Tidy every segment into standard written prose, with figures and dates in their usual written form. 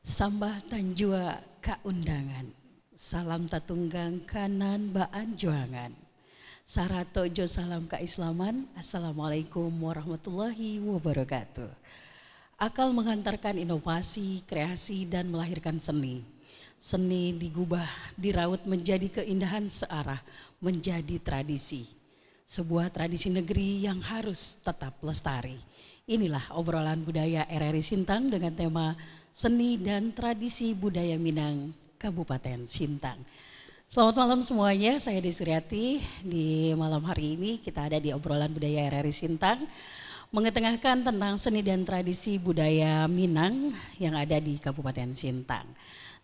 Sambah tanjua ka undangan, salam tatunggang kanan baan juangan. Sarato jo salam keislaman, assalamualaikum warahmatullahi wabarakatuh. Akal mengantarkan inovasi, kreasi dan melahirkan seni. Seni digubah, diraut menjadi keindahan searah, menjadi tradisi. Sebuah tradisi negeri yang harus tetap lestari. Inilah obrolan budaya RRI Sintang dengan tema Seni dan Tradisi Budaya Minang, Kabupaten Sintang. Selamat malam semuanya, saya Desriati. Di malam hari ini kita ada di obrolan budaya RRI Sintang, mengetengahkan tentang seni dan tradisi budaya Minang yang ada di Kabupaten Sintang.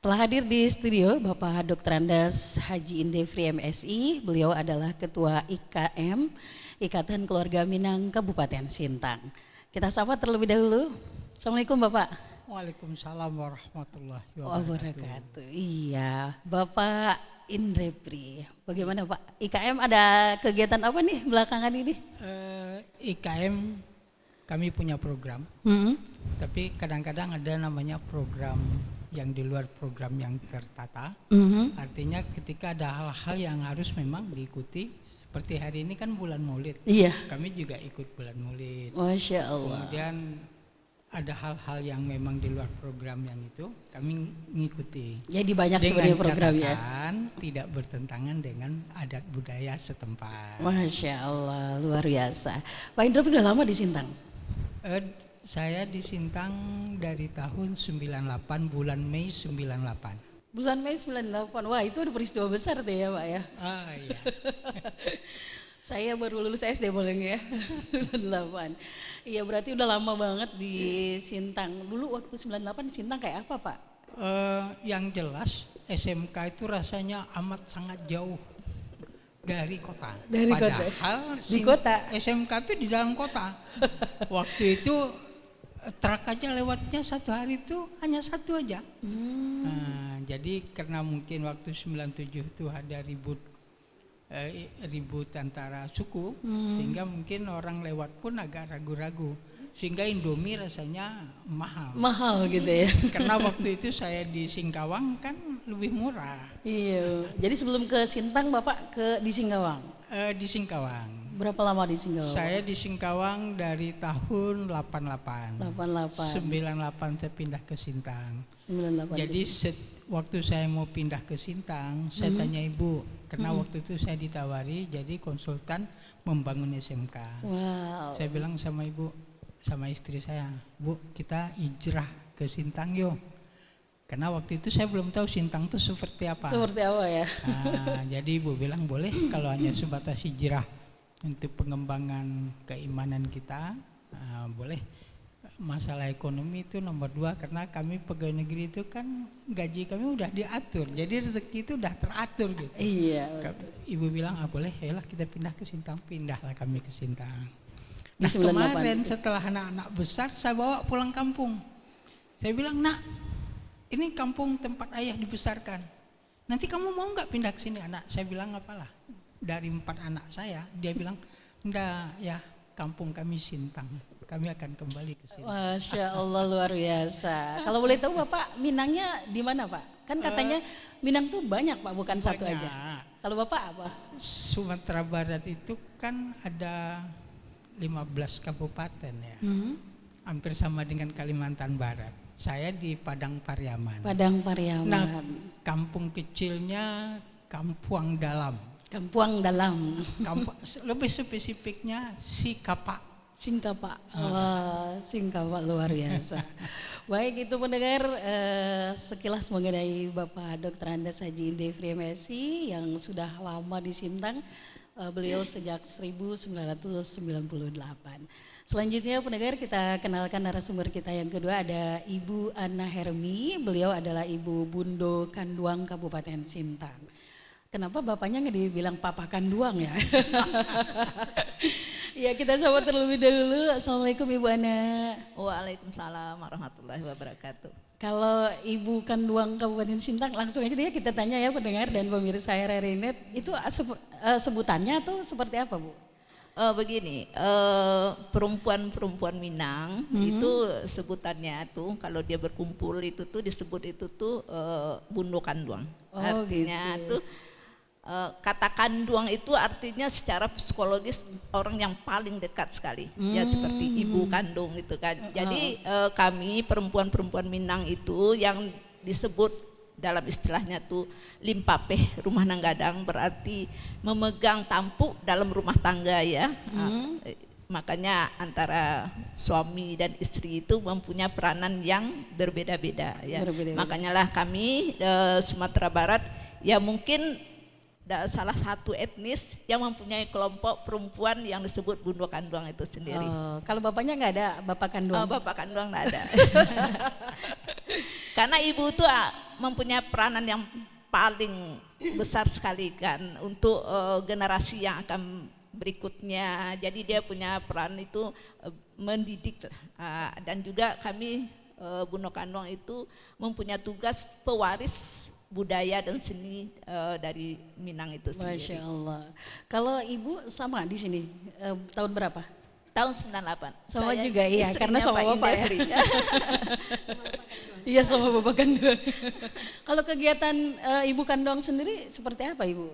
Telah hadir di studio Bapak Dr. Andes Haji Indefri MSI, beliau adalah Ketua IKM, Ikatan Keluarga Minang Kabupaten Sintang. Kita sapa terlebih dahulu. Assalamualaikum Bapak. Waalaikumsalam warahmatullahi wabarakatuh. Iya, Bapak Indefri. Bagaimana Pak? IKM ada kegiatan apa nih belakangan ini? IKM kami punya program, tapi kadang-kadang ada namanya program yang di luar program yang tertata. Artinya ketika ada hal-hal yang harus memang diikuti, seperti hari ini kan bulan Maulid. Iya. Kami juga ikut bulan Maulid. Masya Allah. Kemudian ada hal-hal yang memang di luar program yang itu kami ngikuti. Jadi banyak sebenarnya programnya. Tidak bertentangan dengan adat budaya setempat. Masya Allah, luar biasa. Pak Indra udah lama di Sintang? Saya di Sintang dari tahun 98, bulan Mei 98. Bulan Mei 98, wah itu ada peristiwa besar tuh ya Pak ya? Ah iya. Saya baru lulus SD boleh ya, 98. Iya berarti udah lama banget di Sintang. Dulu waktu 98 di Sintang kayak apa Pak? Yang jelas SMK itu rasanya amat sangat jauh dari kota. Dari Padahal kota? Di kota? SMK itu di dalam kota. Waktu itu truk aja lewatnya satu hari itu hanya satu aja. Nah, jadi karena mungkin waktu 97 itu ada ribut antara suku, sehingga mungkin orang lewat pun agak ragu-ragu, sehingga Indomie rasanya mahal gitu ya. Karena waktu itu saya di Singkawang kan lebih murah. Iya, jadi sebelum ke Sintang Bapak di Singkawang? Di Singkawang. Berapa lama di Singkawang? Saya di Singkawang dari tahun 88. 98 saya pindah ke Sintang. 98. Jadi waktu saya mau pindah ke Sintang, saya tanya ibu, karena waktu itu saya ditawari jadi konsultan membangun SMK. Wow. Saya bilang sama ibu, sama istri saya, Bu, kita hijrah ke Sintang yuk. Karena waktu itu saya belum tahu Sintang itu seperti apa. Seperti apa ya? Nah, jadi ibu bilang boleh kalau hanya sebatas hijrah untuk pengembangan keimanan kita, boleh. Masalah ekonomi itu nomor 2, karena kami pegawai negeri itu kan gaji kami udah diatur, jadi rezeki itu udah teratur gitu. Iya. Ibu bilang boleh, ayolah kita pindah ke Sintang. Pindahlah kami ke Sintang. Di Nah 98. kemarin setelah anak-anak besar saya bawa pulang kampung. Saya bilang, nak, ini kampung tempat ayah dibesarkan. Nanti kamu mau nggak pindah ke sini anak? Saya bilang apalah. Dari 4 anak saya, dia bilang, enggak ya, kampung kami Sintang. Kami akan kembali ke sini. Masya Allah luar biasa. Kalau boleh tahu Bapak Minangnya di mana Pak? Kan katanya Minang tuh banyak Pak, bukan banyak. satu aja. Kalau Bapak apa? Sumatera Barat itu kan ada 15 kabupaten ya. Hampir sama dengan Kalimantan Barat. Saya di Padang Pariaman. Padang Pariaman. Nah, kampung kecilnya Kampuang Dalam. Kampuang Dalam. Lebih spesifiknya Sikapa. Singkapa. Wah, Singkapa luar biasa. Baik, itu pendengar sekilas mengenai Bapak Dr. Andes Haji Indefri MSI yang sudah lama di Sintang. Beliau sejak 1998. Selanjutnya pendengar kita kenalkan narasumber kita yang kedua, ada Ibu Ana Hermi. Beliau adalah Ibu Bundo Kanduang Kabupaten Sintang. Kenapa bapaknya nggak dibilang Papa Kanduang ya? Ya kita sapa terlebih dahulu. Assalamualaikum Ibu Ana. Waalaikumsalam warahmatullahi wabarakatuh. Kalau Ibu Kanduang Kabupaten Sintang, langsung aja deh kita tanya ya pendengar dan pemirsa RRI Net, itu sebutannya atau seperti apa Bu? Begini, perempuan-perempuan Minang itu sebutannya tuh kalau dia berkumpul itu tuh disebut itu tuh bundo kanduang. Oh, Artinya gitu. tuh kata kanduang itu artinya secara psikologis orang yang paling dekat sekali, ya seperti ibu kandung itu kan. Jadi kami perempuan-perempuan Minang itu yang disebut dalam istilahnya tuh limpapeh rumah nanggadang, berarti memegang tampuk dalam rumah tangga ya. Makanya antara suami dan istri itu mempunyai peranan yang berbeda-beda ya. Berbeda-beda. Makanya lah kami Sumatera Barat ya mungkin salah satu etnis yang mempunyai kelompok perempuan yang disebut bundo kanduang itu sendiri. Kalau bapaknya nggak ada, bapak kandung. Bapak kandung nggak ada. Karena ibu itu mempunyai peranan yang paling besar sekali kan untuk generasi yang akan berikutnya. Jadi dia punya peran itu mendidik dan juga kami Bundo Kanduang itu mempunyai tugas pewaris budaya dan seni dari Minang itu sendiri. Masya Allah. Kalau ibu sama di sini tahun berapa? Tahun 98. Sama Saya juga iya, istrinya karena sama Pak bapak ya. Indefri. Iya sama bapak kandung. Kalau kegiatan ibu kandung sendiri seperti apa ibu?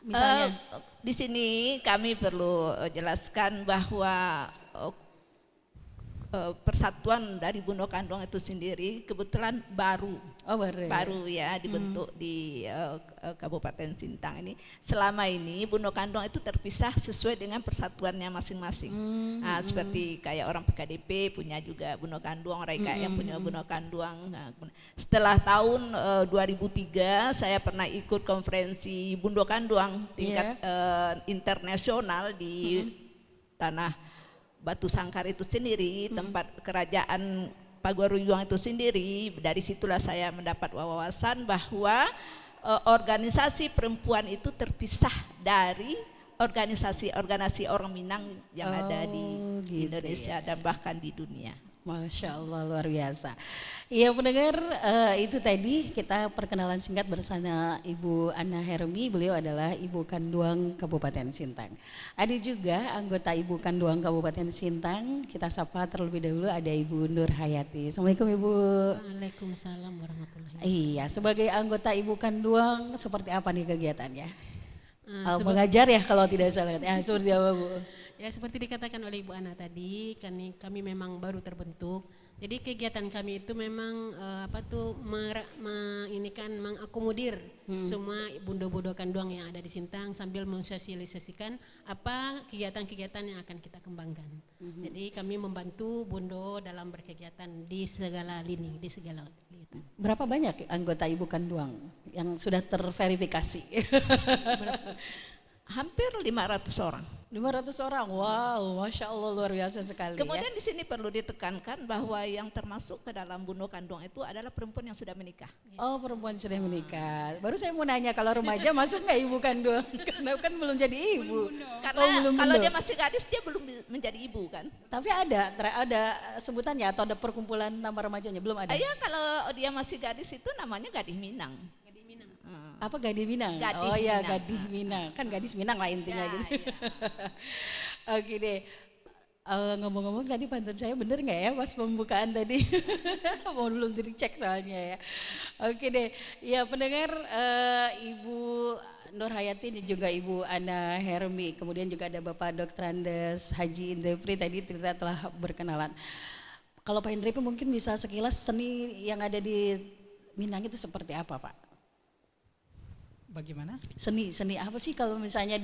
Misalnya? Di sini kami perlu jelaskan bahwa persatuan dari Bundo Kanduang itu sendiri kebetulan baru ya dibentuk di Kabupaten Sintang ini. Selama ini Bundo Kanduang itu terpisah sesuai dengan persatuannya masing-masing. Nah, seperti kayak orang PKDP punya juga Bundo Kanduang, orang IKM punya Bundo Kanduang. Nah, setelah tahun 2003 saya pernah ikut konferensi Bundo Kanduang tingkat internasional di tanah Batu Sangkar itu sendiri, tempat kerajaan Pagaruyuang itu sendiri. Dari situlah saya mendapat wawasan bahwa organisasi perempuan itu terpisah dari organisasi orang Minang yang ada di Indonesia dan bahkan di dunia. Masya Allah, luar biasa. Iya pendengar, itu tadi kita perkenalan singkat bersama Ibu Anna Hermi. Beliau adalah Ibu Kanduang Kabupaten Sintang. Ada juga anggota Ibu Kanduang Kabupaten Sintang. Kita sapa terlebih dahulu ada Ibu Nur Hayati. Assalamualaikum Ibu. Waalaikumsalam warahmatullahi wabarakatuh. Iya, sebagai anggota Ibu Kanduang seperti apa nih kegiatannya? Mengajar ya kalau tidak salah. Ya, seperti apa Bu? Ya seperti dikatakan oleh Ibu Ana tadi, kami memang baru terbentuk. Jadi kegiatan kami itu memang mengakomodir semua bundo-bundo kanduang yang ada di Sintang sambil mensosialisasikan apa kegiatan-kegiatan yang akan kita kembangkan. Jadi kami membantu bundo dalam berkegiatan di segala lini, di segala kegiatan. Berapa banyak anggota Ibu Kanduang yang sudah terverifikasi? Hampir 500 orang. 500 orang, wow, Masya Allah luar biasa sekali. Kemudian di sini perlu ditekankan bahwa yang termasuk ke dalam Bundo Kanduang itu adalah perempuan yang sudah menikah. Oh perempuan sudah menikah. Baru saya mau nanya kalau remaja masuk nggak Ibu Kanduang? Karena kan belum jadi ibu. Karena kalau dia masih gadis dia belum menjadi ibu kan. Tapi ada sebutannya atau ada perkumpulan nama remajanya? Belum ada? Iya kalau dia masih gadis itu namanya Gadis Minang. Apa Gadis Minang? Gadis ya Minang. Gadis Minang, kan Gadis Minang lah intinya gitu. Iya. Oke deh, ngomong-ngomong tadi pantun saya bener nggak ya pas pembukaan tadi? Mau belum dicek soalnya ya. Oke deh, ya pendengar Ibu Nur Hayati dan juga Ibu Anna Hermi, kemudian juga ada Bapak Dr. Andes Haji Indefri tadi kita telah berkenalan. Kalau Pak Indefri mungkin bisa sekilas seni yang ada di Minang itu seperti apa Pak? Bagaimana? Seni apa sih kalau misalnya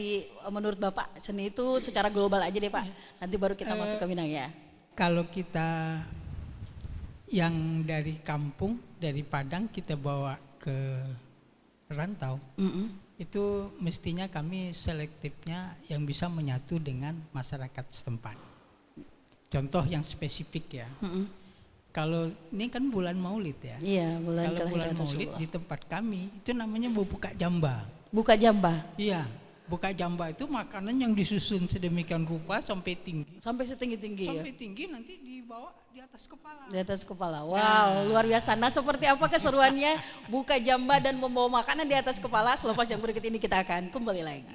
menurut Bapak seni itu secara global aja deh Pak, nanti baru kita masuk ke Minang ya. Kalau kita yang dari kampung, dari Padang kita bawa ke rantau, itu mestinya kami selektifnya yang bisa menyatu dengan masyarakat setempat. Contoh yang spesifik ya. Kalau ini kan bulan Maulid ya. Iya, bulan Kalau bulan kelahiran Maulid Rasulullah. di tempat kami itu namanya buka jamba. Buka jamba. Iya, buka jamba itu makanan yang disusun sedemikian rupa sampai tinggi. Sampai setinggi-tinggi ya. Sampai tinggi nanti dibawa di atas kepala. Di atas kepala. Wow, luar biasa. Nah, seperti apa keseruannya buka jamba dan membawa makanan di atas kepala? Selepas yang berikut ini kita akan kembali lagi.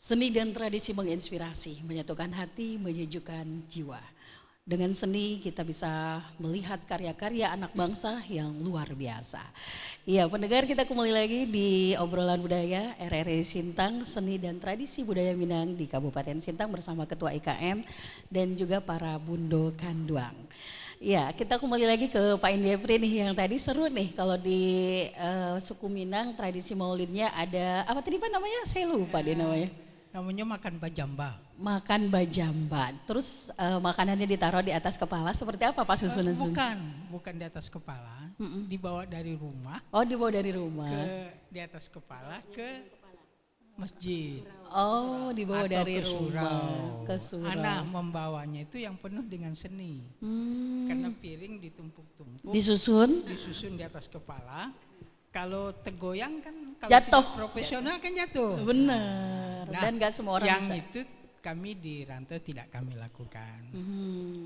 Seni dan tradisi menginspirasi, menyatukan hati, menyejukkan jiwa. Dengan seni kita bisa melihat karya-karya anak bangsa yang luar biasa. Iya, pendengar, kita kembali lagi di obrolan budaya RRI Sintang, seni dan tradisi budaya Minang di Kabupaten Sintang bersama Ketua IKM dan juga para Bundo Kanduang. Ya, kita kembali lagi ke Pak Indepri nih, yang tadi seru nih kalau di suku Minang tradisi maulidnya ada apa tadi Pak namanya? Saya lupa deh namanya. Namanya makan bajamba. Makan bajamba. Terus makanannya ditaruh di atas kepala seperti apa Pak susunan? Bukan di atas kepala, dibawa dari rumah. Oh, dibawa dari rumah. Di atas kepala ke masjid. Oh, dibawa atau dari ke rumah surau. ke surau. Anak membawanya itu yang penuh dengan seni. Karena piring ditumpuk-tumpuk, Disusun di atas kepala. Kalau tergoyang kan, kalau Jatuh. tidak profesional kan jatuh. benar. Nah, Dan gak semua orang yang bisa. itu kami di rantau tidak kami lakukan.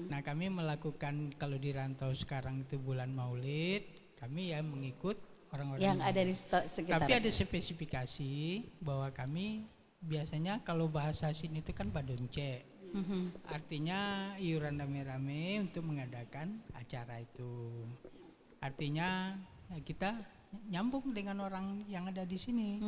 Nah, kami melakukan kalau di rantau sekarang itu bulan Maulid, kami ya mengikut orang-orang Yang ada di sekitar. Tapi ada spesifikasi bahwa kami biasanya kalau bahasa sini itu kan badonce. Artinya iuran rame-rame untuk mengadakan acara itu. Artinya kita nyambung dengan orang yang ada di sini.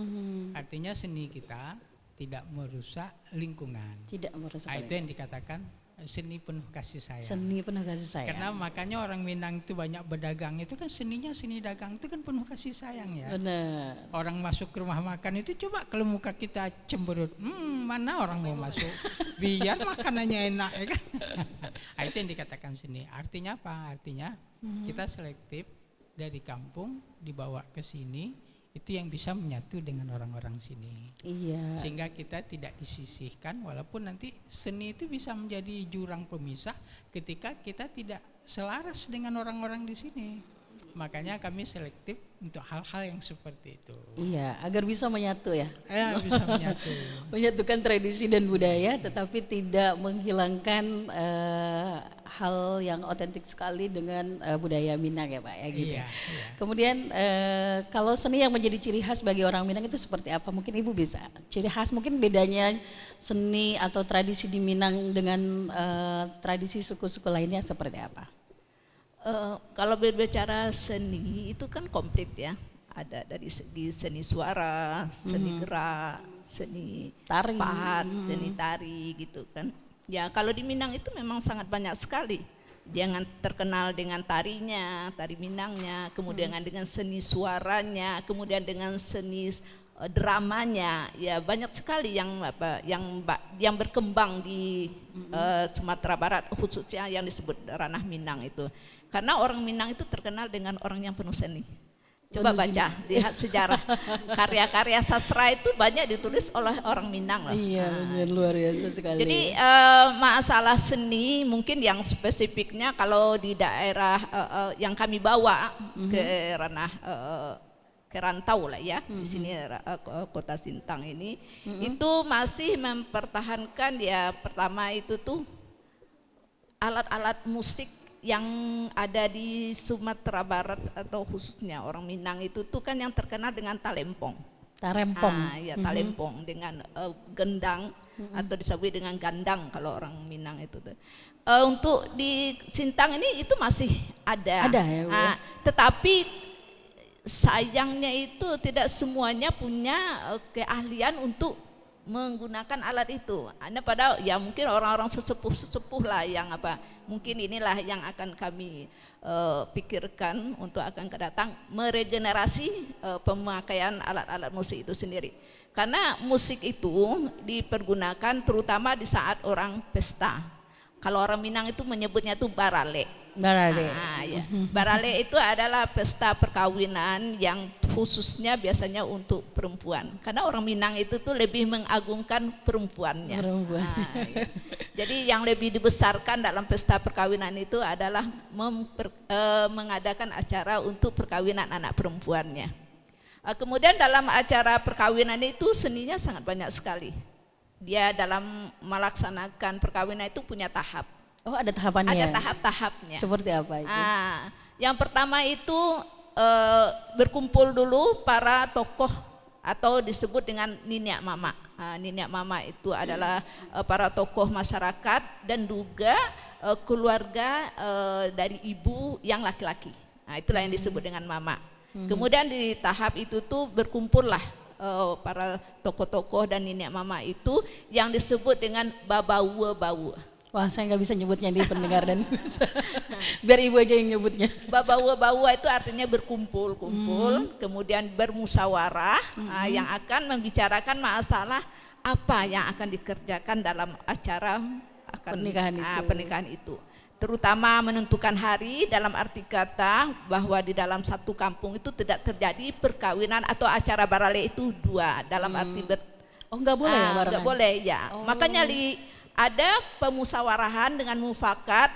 Artinya seni kita tidak merusak lingkungan. Tidak merusak. Itu yang dikatakan seni penuh kasih sayang. Seni penuh kasih sayang. Karena makanya orang Minang itu banyak berdagang, itu kan seninya seni dagang itu kan penuh kasih sayang ya. Benar. Orang masuk ke rumah makan itu coba kalau muka kita cemberut, mana orang mau masuk? Biar makanannya enak ya kan. Itu yang dikatakan seni. Artinya apa? Artinya kita selektif dari kampung dibawa ke sini, itu yang bisa menyatu dengan orang-orang sini. Iya. Sehingga kita tidak disisihkan, walaupun nanti seni itu bisa menjadi jurang pemisah ketika kita tidak selaras dengan orang-orang di sini. Makanya kami selektif untuk hal-hal yang seperti itu. Iya, agar bisa menyatu ya. Bisa menyatu. Menyatukan tradisi dan budaya, tetapi tidak menghilangkan hal yang otentik sekali dengan budaya Minang ya Pak ya gitu. Iya. Kemudian kalau seni yang menjadi ciri khas bagi orang Minang itu seperti apa? Mungkin Ibu bisa. Ciri khas mungkin bedanya seni atau tradisi di Minang dengan tradisi suku-suku lainnya seperti apa? Kalau berbicara seni itu kan komplit ya. Ada dari segi seni suara, seni gerak, seni Tari. pahat, seni tari gitu kan. Ya kalau di Minang itu memang sangat banyak sekali. Dia terkenal dengan tarinya, tari Minangnya, kemudian dengan seni suaranya, kemudian dengan seni dramanya. Ya banyak sekali yang berkembang di Sumatera Barat, khususnya yang disebut ranah Minang itu. Karena orang Minang itu terkenal dengan orang yang penuh seni. Coba baca, lihat sejarah karya-karya sastra itu banyak ditulis oleh orang Minang loh. Iya, benar, luar biasa sekali. Jadi masalah seni mungkin yang spesifiknya kalau di daerah yang kami bawa ke ranah ke rantau lah ya, di sini kota Sintang ini itu masih mempertahankan ya, pertama itu tuh alat-alat musik yang ada di Sumatera Barat atau khususnya orang Minang itu tuh kan yang terkenal dengan talempong. Ya talempong dengan gendang atau disebut dengan gandang kalau orang Minang itu tuh. Untuk di Sintang ini itu masih ada. Ada ya. Tetapi sayangnya itu tidak semuanya punya keahlian untuk menggunakan alat itu. Padahal ya mungkin orang-orang sesepuh lah yang mungkin inilah yang akan kami pikirkan untuk akan kedatang meregenerasi pemakaian alat-alat musik itu sendiri. Karena musik itu dipergunakan terutama di saat orang pesta. Kalau orang Minang itu menyebutnya itu barale. Ya. Barale itu adalah pesta perkawinan yang khususnya biasanya untuk perempuan. Karena orang Minang itu tuh lebih mengagungkan perempuannya. Ya. Jadi yang lebih dibesarkan dalam pesta perkawinan itu adalah mengadakan acara untuk perkawinan anak perempuannya. Kemudian dalam acara perkawinan itu seninya sangat banyak sekali. Dia dalam melaksanakan perkawinan itu punya tahap. Oh, ada tahapannya. Ada tahap-tahapnya. Seperti apa itu? Yang pertama itu berkumpul dulu para tokoh atau disebut dengan niniak mama. Nenek mama itu adalah para tokoh masyarakat dan juga keluarga dari ibu yang laki-laki. Itulah yang disebut dengan mama. Kemudian di tahap itu tuh berkumpullah para tokoh-tokoh dan nenek mama itu yang disebut dengan babawa-bawa. Wah, saya nggak bisa nyebutnya di pendengar dan biar ibu aja yang nyebutnya. Babawa-bawa itu artinya berkumpul-kumpul, kemudian bermusyawarah yang akan membicarakan masalah apa yang akan dikerjakan dalam acara pernikahan itu. Terutama menentukan hari, dalam arti kata bahwa di dalam satu kampung itu tidak terjadi perkawinan atau acara barale itu dua, dalam arti nggak boleh ya barengan? Nggak boleh ya. Makanya ada pemusawarahan dengan mufakat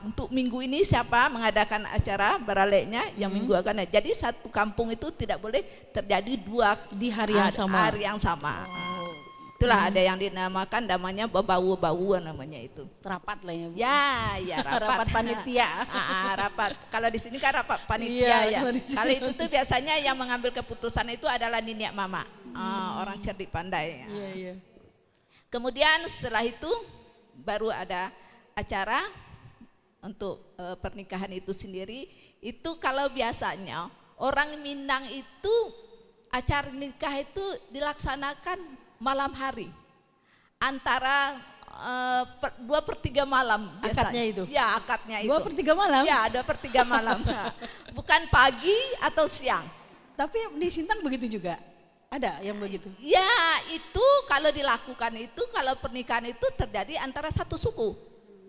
untuk minggu ini siapa mengadakan acara baraleknya yang minggu akan. Jadi satu kampung itu tidak boleh terjadi dua di hari yang sama. Itulah ada yang dinamakan namanya babawa-bawa namanya itu. Rapat lah ya, Bu. Ya rapat. Rapat panitia. Rapat. Kalau di sini kan rapat panitia ya. Kalau itu tuh biasanya yang mengambil keputusan itu adalah nenek mama, orang cerdik pandai. Iya. Kemudian setelah itu baru ada acara untuk pernikahan itu sendiri. Itu kalau biasanya orang Minang itu acara nikah itu dilaksanakan malam hari antara 2/3 malam biasanya. Akadnya itu? Ya, akadnya itu. 2/3 malam? Ya, 2/3 malam. Bukan pagi atau siang. Tapi di Sintang begitu juga? Ada yang begitu? Ya, itu kalau dilakukan itu, kalau pernikahan itu terjadi antara satu suku.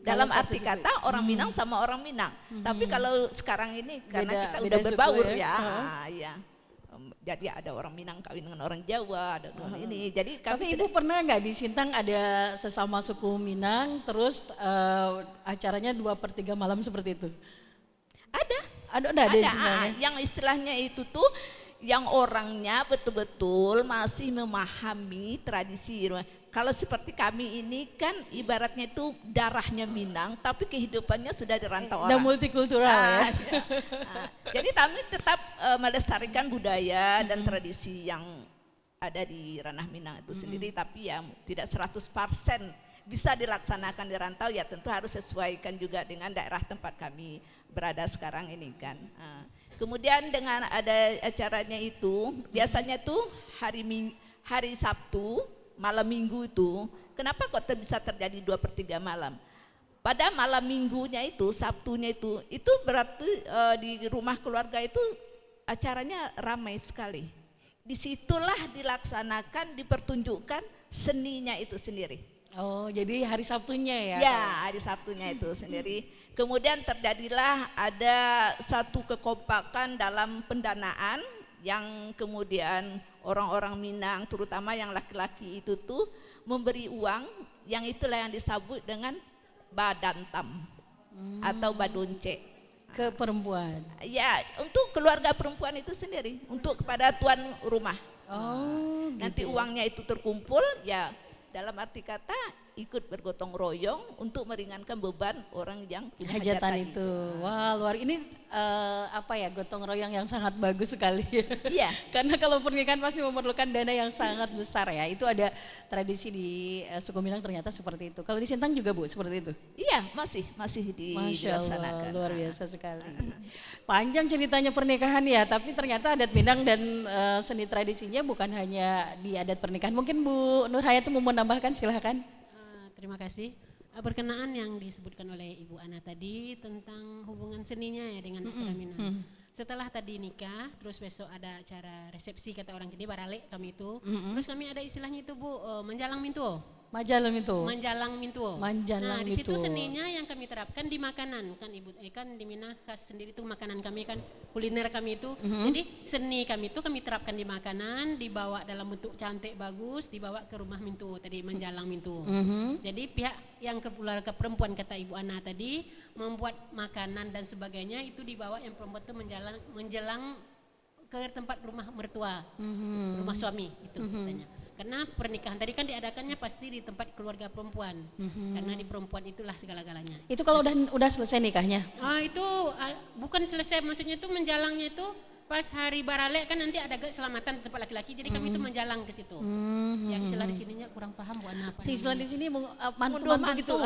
Dalam arti kata orang Minang sama orang Minang. Tapi kalau sekarang ini karena kita udah berbaur ya. Ya. Jadi ada orang Minang kawin dengan orang Jawa, ada ini. Jadi tapi Ibu pernah nggak di Sintang ada sesama suku Minang terus acaranya 2/3 malam seperti itu? Ada di Sintang. Yang istilahnya itu tuh yang orangnya betul-betul masih memahami tradisi. Kalau seperti kami ini kan ibaratnya itu darahnya Minang tapi kehidupannya sudah di rantau orang. Dan multikultural ya. Jadi kami tetap melestarikan budaya dan tradisi yang ada di ranah Minang itu sendiri, tapi ya tidak 100% bisa dilaksanakan di rantau, ya tentu harus sesuaikan juga dengan daerah tempat kami berada sekarang ini kan. Kemudian dengan ada acaranya itu, biasanya tuh hari Sabtu, malam Minggu itu, kenapa kok bisa terjadi 2/3 malam? Pada malam Minggunya itu, Sabtunya itu berarti di rumah keluarga itu acaranya ramai sekali. Disitulah dilaksanakan, dipertunjukkan seninya itu sendiri. Oh, jadi hari Sabtunya ya? Ya, hari Sabtunya itu sendiri. Kemudian terjadilah ada satu kekompakan dalam pendanaan yang kemudian orang-orang Minang terutama yang laki-laki itu tuh memberi uang yang itulah yang disebut dengan badantam atau badonce ke perempuan. Ya, untuk keluarga perempuan itu sendiri, untuk kepada tuan rumah. Oh, nanti gitu. Uangnya itu terkumpul ya dalam arti kata ikut bergotong royong untuk meringankan beban orang yang punya hajatan itu. Wah, luar ini gotong royong yang sangat bagus sekali. Iya. Karena kalau pernikahan pasti memerlukan dana yang sangat besar ya. Itu ada tradisi di suku Minang ternyata seperti itu. Kalau di Sintang juga Bu seperti itu? Iya, masih dilaksanakan. Masya Allah, luar biasa sekali. Panjang ceritanya pernikahan ya, tapi ternyata adat Minang dan seni tradisinya bukan hanya di adat pernikahan. Mungkin Bu Nur Hayati mau menambahkan, silahkan. Terima kasih. Berkenaan yang disebutkan oleh Ibu Ana tadi tentang hubungan seninya ya dengan acara Minang. Setelah tadi nikah, terus besok ada acara resepsi kata orang jadi barale kami itu. Terus kami ada istilahnya itu Bu, menjalang mintuo. Manjalang mintuo. Nah, di situ seninya yang kami terapkan di makanan kan Ibu kan di Minang khas sendiri itu makanan kami kan kuliner kami itu. Jadi seni kami itu kami terapkan di makanan, dibawa dalam bentuk cantik bagus, dibawa ke rumah mintuo tadi menjalang mintuo. Jadi pihak yang keluarga perempuan kata Ibu Ana tadi membuat makanan dan sebagainya itu dibawa yang perempuan itu menjelang ke tempat rumah mertua, rumah suami itu katanya. Karena pernikahan tadi kan diadakannya pasti di tempat keluarga perempuan, karena di perempuan itulah segala-galanya. Itu kalau udah selesai nikahnya? Itu bukan selesai, maksudnya itu menjalangnya itu pas hari barale kan nanti ada keselamatan tempat laki-laki, jadi kami itu menjalang ke situ. Yang istilah di sininya kurang paham Bu Ana apa. Istilah di sini mantu gitu.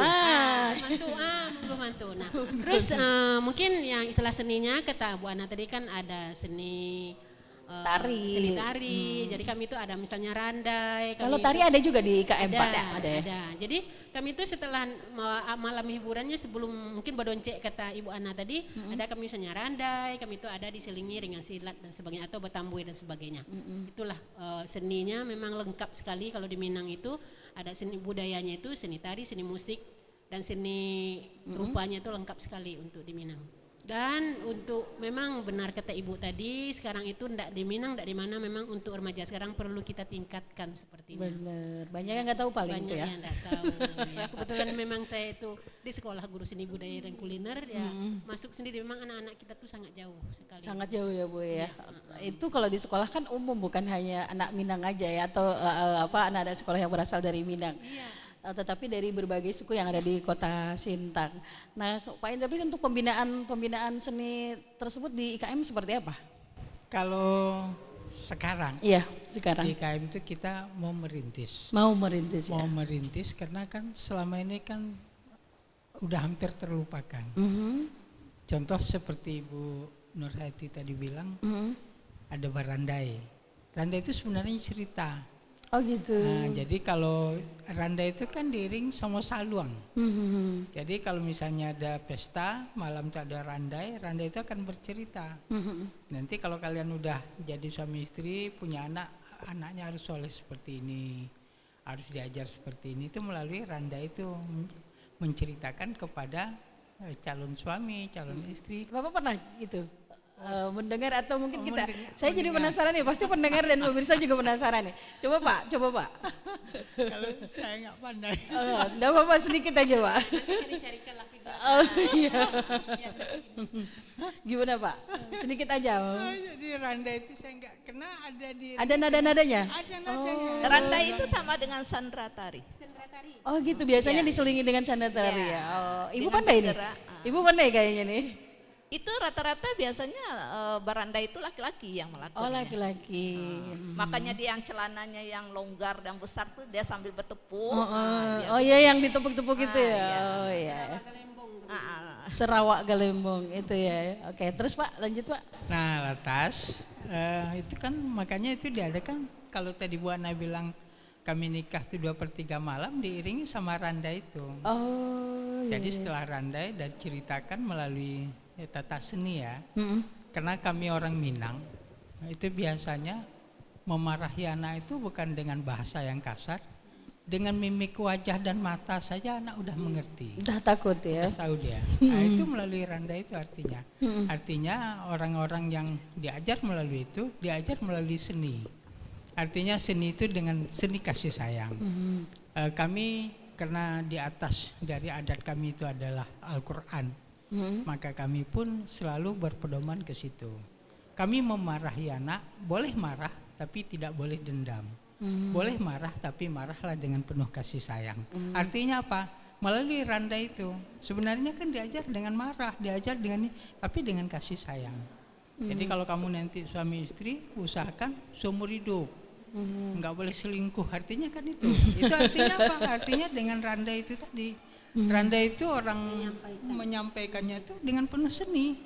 Mantu. Nah, terus mungkin yang istilah seninya kata Bu Ana tadi kan ada seni tari. Jadi kami itu ada misalnya randai. Kalau tari ada juga di IKM Pak? Ada. Jadi kami itu setelah malam hiburannya sebelum mungkin berdoncek kata Ibu Ana tadi, ada kami misalnya randai, kami itu ada diselingi dengan silat dan sebagainya atau betambui dan sebagainya. Itulah seninya memang lengkap sekali kalau di Minang itu ada seni budayanya itu seni tari, seni musik dan seni rupanya itu lengkap sekali untuk di Minang. Dan untuk memang benar kata Ibu tadi, sekarang itu enggak di Minang, enggak di mana, memang untuk remaja sekarang perlu kita tingkatkan seperti ini. Benar, banyak yang nggak tahu paling banyak itu ya. Yang enggak tahu. Ya, kebetulan memang saya itu di sekolah guru seni budaya dan kuliner ya masuk sendiri, memang anak-anak kita tuh sangat jauh sekali. Sangat jauh ya Bu ya. Itu kalau di sekolah kan umum, bukan hanya anak Minang aja ya, atau anak-anak sekolah yang berasal dari Minang. Iya. Tetapi dari berbagai suku yang ada di Kota Sintang. Nah, Pak Indra, untuk pembinaan seni tersebut di IKM seperti apa? Kalau sekarang, Iya, sekarang. di IKM itu kita mau merintis. Mau merintis ya. Mau merintis karena kan selama ini kan udah hampir terlupakan. Contoh seperti Ibu Nurhati tadi bilang, ada barandai. Randai itu sebenarnya cerita. Oh gitu. Nah, jadi kalau randai itu kan diiring sama saluang. Jadi kalau misalnya ada pesta, malam itu ada randai itu akan bercerita. Nanti kalau kalian udah jadi suami istri, punya anaknya harus soleh seperti ini, harus diajar seperti ini. Itu melalui randai itu menceritakan kepada calon suami, calon istri. Bapak pernah gitu mendengar atau mungkin kita? Saya jadi penasaran nih, pasti pendengar dan pemirsa juga penasaran nih. Coba Pak. Kalau saya nggak pandai. Enggak apa-apa, sedikit aja Pak. Cari-carikanlah video. Oh iya. Gimana Pak? Sedikit aja. Jadi randai itu saya nggak kena, ada di. Ada nada-nadanya? Ada nadanya. Randai itu sama dengan sandra tari. Oh gitu, biasanya diselingi dengan canda tari ya. Oh, Ibu Dengan pandai nih? bergerak, Ibu pandai kayaknya nih. Itu rata-rata biasanya barandai itu laki-laki yang melakukannya. Oh laki-laki. Makanya dia yang celananya yang longgar dan besar tuh dia sambil bertepuk. Oh iya, yang ditepuk-tepuk itu ya. Iya. Oh iya. Ah, Sarawak Galembong itu ya. Oke, terus Pak, lanjut Pak. Nah, lantas itu kan makanya itu diadakan, kalau tadi Bu Ana bilang kami nikah itu 2/3 malam diiringi sama randai itu. Oh. Jadi setelah randai dan ceritakan melalui tata seni ya. Karena kami orang Minang, itu biasanya memarahi anak itu bukan dengan bahasa yang kasar, dengan mimik wajah dan mata saja anak udah mengerti. Udah takut ya. Udah tahu dia. Nah, itu melalui randai itu artinya. Artinya orang-orang yang diajar melalui itu, diajar melalui seni. Artinya seni itu dengan seni kasih sayang. Kami karena di atas dari adat kami itu adalah Al-Quran. Maka kami pun selalu berpedoman ke situ. Kami memarahi anak, boleh marah tapi tidak boleh dendam. Boleh marah tapi marahlah dengan penuh kasih sayang. Artinya apa? Melalui randai itu sebenarnya kan diajar dengan marah, diajar dengan tapi dengan kasih sayang. Jadi kalau kamu nanti suami istri, usahakan seumur hidup nggak boleh selingkuh. Artinya kan itu. Itu artinya apa? Artinya dengan randai itu tadi. Randai itu orang menyampaikannya itu dengan penuh seni.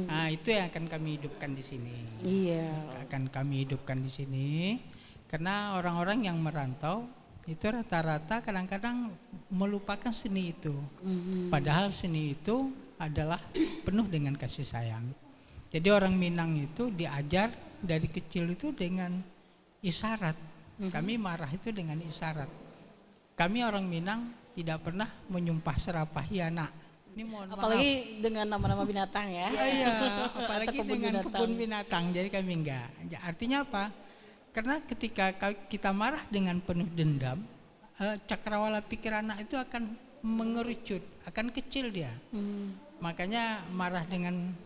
Nah, itu yang akan kami hidupkan di sini. Iya. Akan kami hidupkan di sini karena orang-orang yang merantau itu rata-rata kadang-kadang melupakan seni itu. Padahal seni itu adalah penuh dengan kasih sayang. Jadi orang Minang itu diajar dari kecil itu dengan isyarat. Kami marah itu dengan isyarat. Kami orang Minang tidak pernah menyumpah serapahi anak. Ini mohon apalagi maaf. Dengan nama-nama binatang ya. Iya, apalagi dengan kebun binatang. Jadi kami enggak. Artinya apa? Karena ketika kita marah dengan penuh dendam, cakrawala pikir anak itu akan mengerucut, akan kecil dia. Makanya marah dengan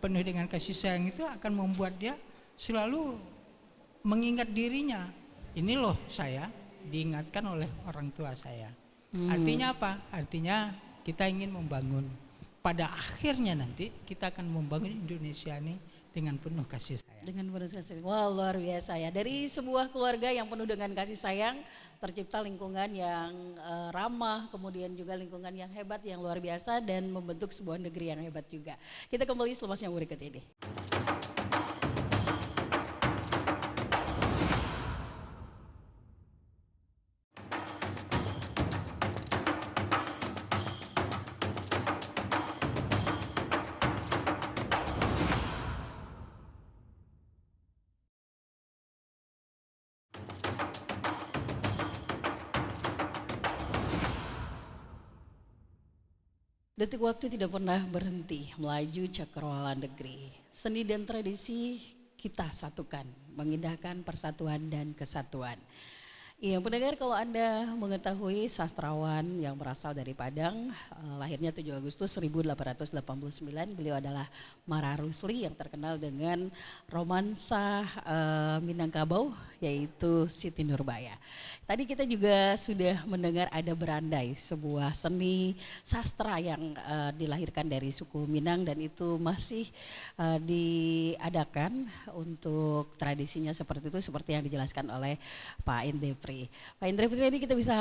penuh dengan kasih sayang itu akan membuat dia selalu mengingat dirinya. Ini loh saya diingatkan oleh orang tua saya. Artinya apa? Artinya kita ingin membangun. Pada akhirnya nanti kita akan membangun Indonesia ini dengan penuh kasih sayang. Dengan penuh kasih sayang. Wah, luar biasa ya. Dari sebuah keluarga yang penuh dengan kasih sayang, tercipta lingkungan yang ramah, kemudian juga lingkungan yang hebat, yang luar biasa, dan membentuk sebuah negeri yang hebat juga. Kita kembali selepas yang berikut ini. Detik waktu tidak pernah berhenti melaju cakrawala negeri. Seni dan tradisi kita satukan, mengindahkan persatuan dan kesatuan. Iya, pendengar, kalau Anda mengetahui sastrawan yang berasal dari Padang, lahirnya 7 Agustus 1889, beliau adalah Mara Rusli yang terkenal dengan romansa Minangkabau, yaitu Siti Nurbaya. Tadi kita juga sudah mendengar ada berandai, sebuah seni sastra yang dilahirkan dari suku Minang, dan itu masih diadakan untuk tradisinya seperti itu, seperti yang dijelaskan oleh Pak Indepri. Pak Indepri, ini kita bisa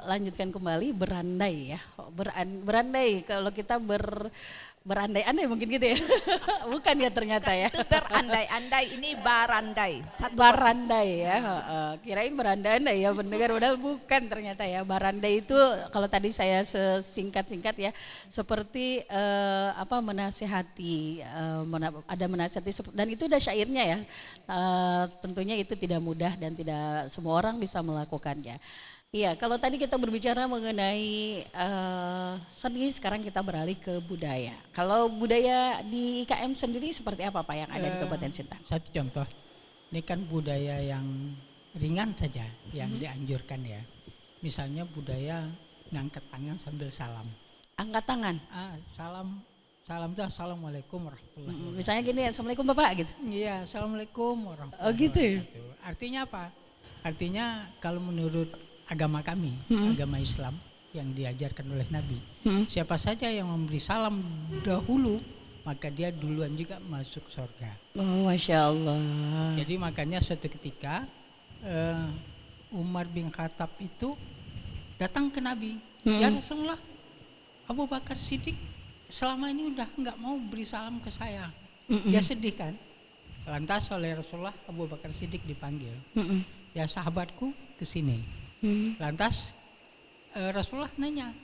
lanjutkan kembali berandai ya, berandai kalau kita berandai-andai mungkin gitu ya. Bukan ya ternyata ya. Itu berandai-andai, ini barandai. Barandai ya. Kirain berandai-andai ya pendengar, padahal bukan ternyata ya. Barandai itu kalau tadi saya sesingkat-singkat ya, seperti menasehati, ada menasehati, dan itu udah syairnya ya. Tentunya itu tidak mudah dan tidak semua orang bisa melakukannya. Iya, kalau tadi kita berbicara mengenai seni, sekarang kita beralih ke budaya. Kalau budaya di IKM sendiri seperti apa Pak yang ada di Kabupaten Sintang? Satu contoh, ini kan budaya yang ringan saja yang dianjurkan ya. Misalnya budaya ngangkat tangan sambil salam. Angkat tangan? Salam itu assalamualaikum warahmatullahi wabarakatuh. Misalnya gini, assalamualaikum Bapak gitu? Iya, assalamualaikum warahmatullahi wabarakatuh. Oh gitu. Artinya apa? Artinya kalau menurut agama kami, agama Islam yang diajarkan oleh Nabi, siapa saja yang memberi salam dahulu, maka dia duluan juga masuk surga. Oh, Masya Allah. Jadi makanya suatu ketika Umar bin Khattab itu datang ke Nabi, ya Rasulullah, Abu Bakar Siddiq selama ini udah nggak mau beri salam ke saya. Dia sedih kan. Lantas oleh Rasulullah, Abu Bakar Siddiq dipanggil, ya sahabatku kesini. Lantas Rasulullah nanya,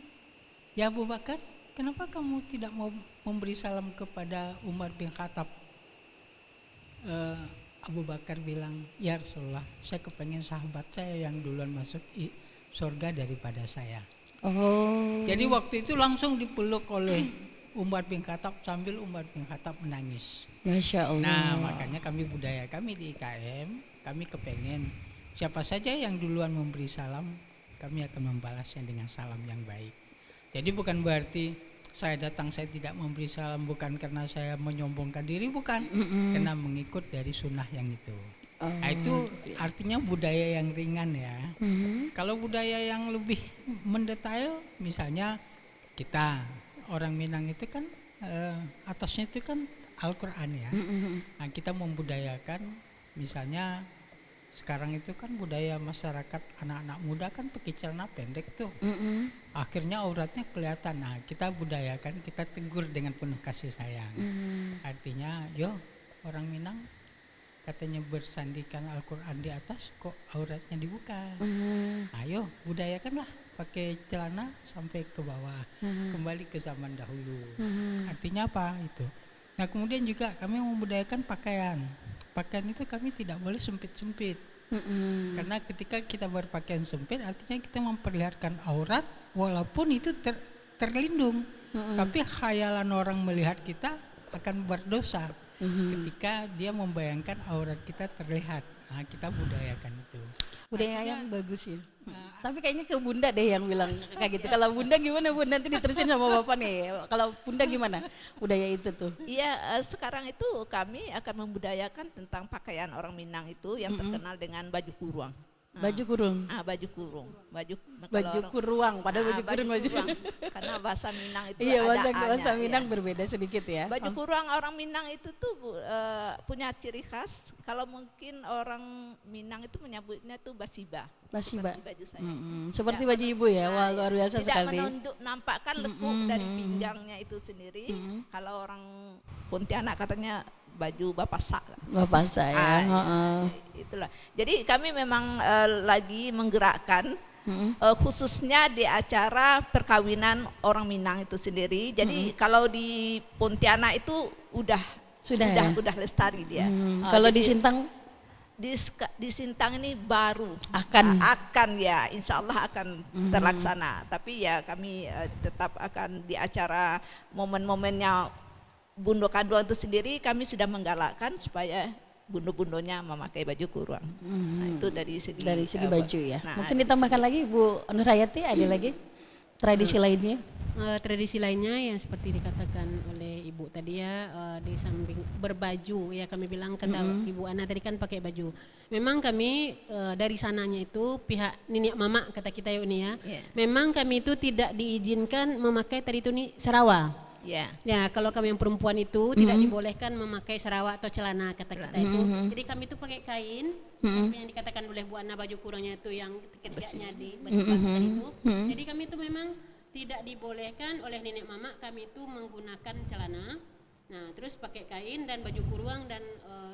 ya Abu Bakar, kenapa kamu tidak mau memberi salam kepada Umar bin Khattab? Abu Bakar bilang, ya Rasulullah, saya kepengen sahabat saya yang duluan masuk surga daripada saya. Oh. Jadi waktu itu langsung dipeluk oleh Umar bin Khattab sambil Umar bin Khattab menangis. Masya Allah. Nah, makanya budaya kami di IKM, kami kepengen siapa saja yang duluan memberi salam, kami akan membalasnya dengan salam yang baik. Jadi bukan berarti saya datang saya tidak memberi salam bukan karena saya menyombongkan diri, bukan, karena mengikut dari sunnah yang itu. Nah, itu artinya budaya yang ringan ya. Kalau budaya yang lebih mendetail, misalnya kita orang Minang itu kan atasnya itu kan Al-Quran ya. Nah, kita membudayakan, misalnya sekarang itu kan budaya masyarakat anak-anak muda kan pakai celana pendek tuh. Akhirnya auratnya kelihatan. Nah, kita budayakan, kita tegur dengan penuh kasih sayang. Artinya, yo orang Minang katanya bersandikan Al-Quran di atas, kok auratnya dibuka. Ayo budayakanlah pakai celana sampai ke bawah, kembali ke zaman dahulu. Artinya apa itu? Nah, kemudian juga kami membudayakan pakaian. Pakaian itu kami tidak boleh sempit-sempit. Karena ketika kita berpakaian sempit artinya kita memperlihatkan aurat, walaupun itu terlindung, tapi khayalan orang melihat kita akan berdosa ketika dia membayangkan aurat kita terlihat. Nah, kita budayakan itu. Budaya yang bagus ya. Tapi kayaknya ke Bunda deh yang bilang kayak gitu. Kalau Bunda gimana Bunda, nanti diterusin sama Bapak nih. Kalau Bunda gimana budaya itu tuh? Iya, sekarang itu kami akan membudayakan tentang pakaian orang Minang itu yang terkenal dengan baju kurung. Baju kurung. Baju kurung. Baju kuruang, padahal baju kurung baju. Karena bahasa Minang itu iya, ada bahasa Minang berbeda sedikit ya. Baju kuruang orang Minang itu tuh punya ciri khas. Kalau mungkin orang Minang itu menyebutnya tuh basiba. Basiba. Baju saya. Seperti baju ibu ya. Wah, luar biasa sekali. Tidak nampakkan lekuk dari pinggangnya itu sendiri. Kalau orang Pontianak katanya baju bapak saya. Itulah. Jadi kami memang lagi menggerakkan khususnya di acara perkawinan orang Minang itu sendiri. Jadi kalau di Pontianak itu udah lestari dia. Kalau di Sintang? Di Sintang ini baru akan ya, insya Allah akan terlaksana. Tapi ya kami tetap akan di acara momennya Bundo Kanduang itu sendiri, kami sudah menggalakkan supaya bundo-bundonya memakai baju kurung. Nah, itu dari segi baju ya. Mungkin ditambahkan lagi Bu Nurhayati, ada lagi tradisi lainnya? Tradisi lainnya yang seperti dikatakan oleh Ibu tadi ya, di samping berbaju ya, kami bilang kata Ibu Ana tadi kan pakai baju. Memang kami dari sananya itu pihak nenek mama kata kita ya Uni ya. Memang kami itu tidak diizinkan memakai tadi itu nih Sarawak. Ya, kalau kami yang perempuan itu tidak dibolehkan memakai sarawak atau celana kata kita itu. Jadi kami itu pakai kain, yang dikatakan oleh Bu Ana baju kurangnya itu yang ketiganya di baju itu. Jadi kami itu memang tidak dibolehkan oleh nenek mama kami itu menggunakan celana. Nah, terus pakai kain dan baju kurung dan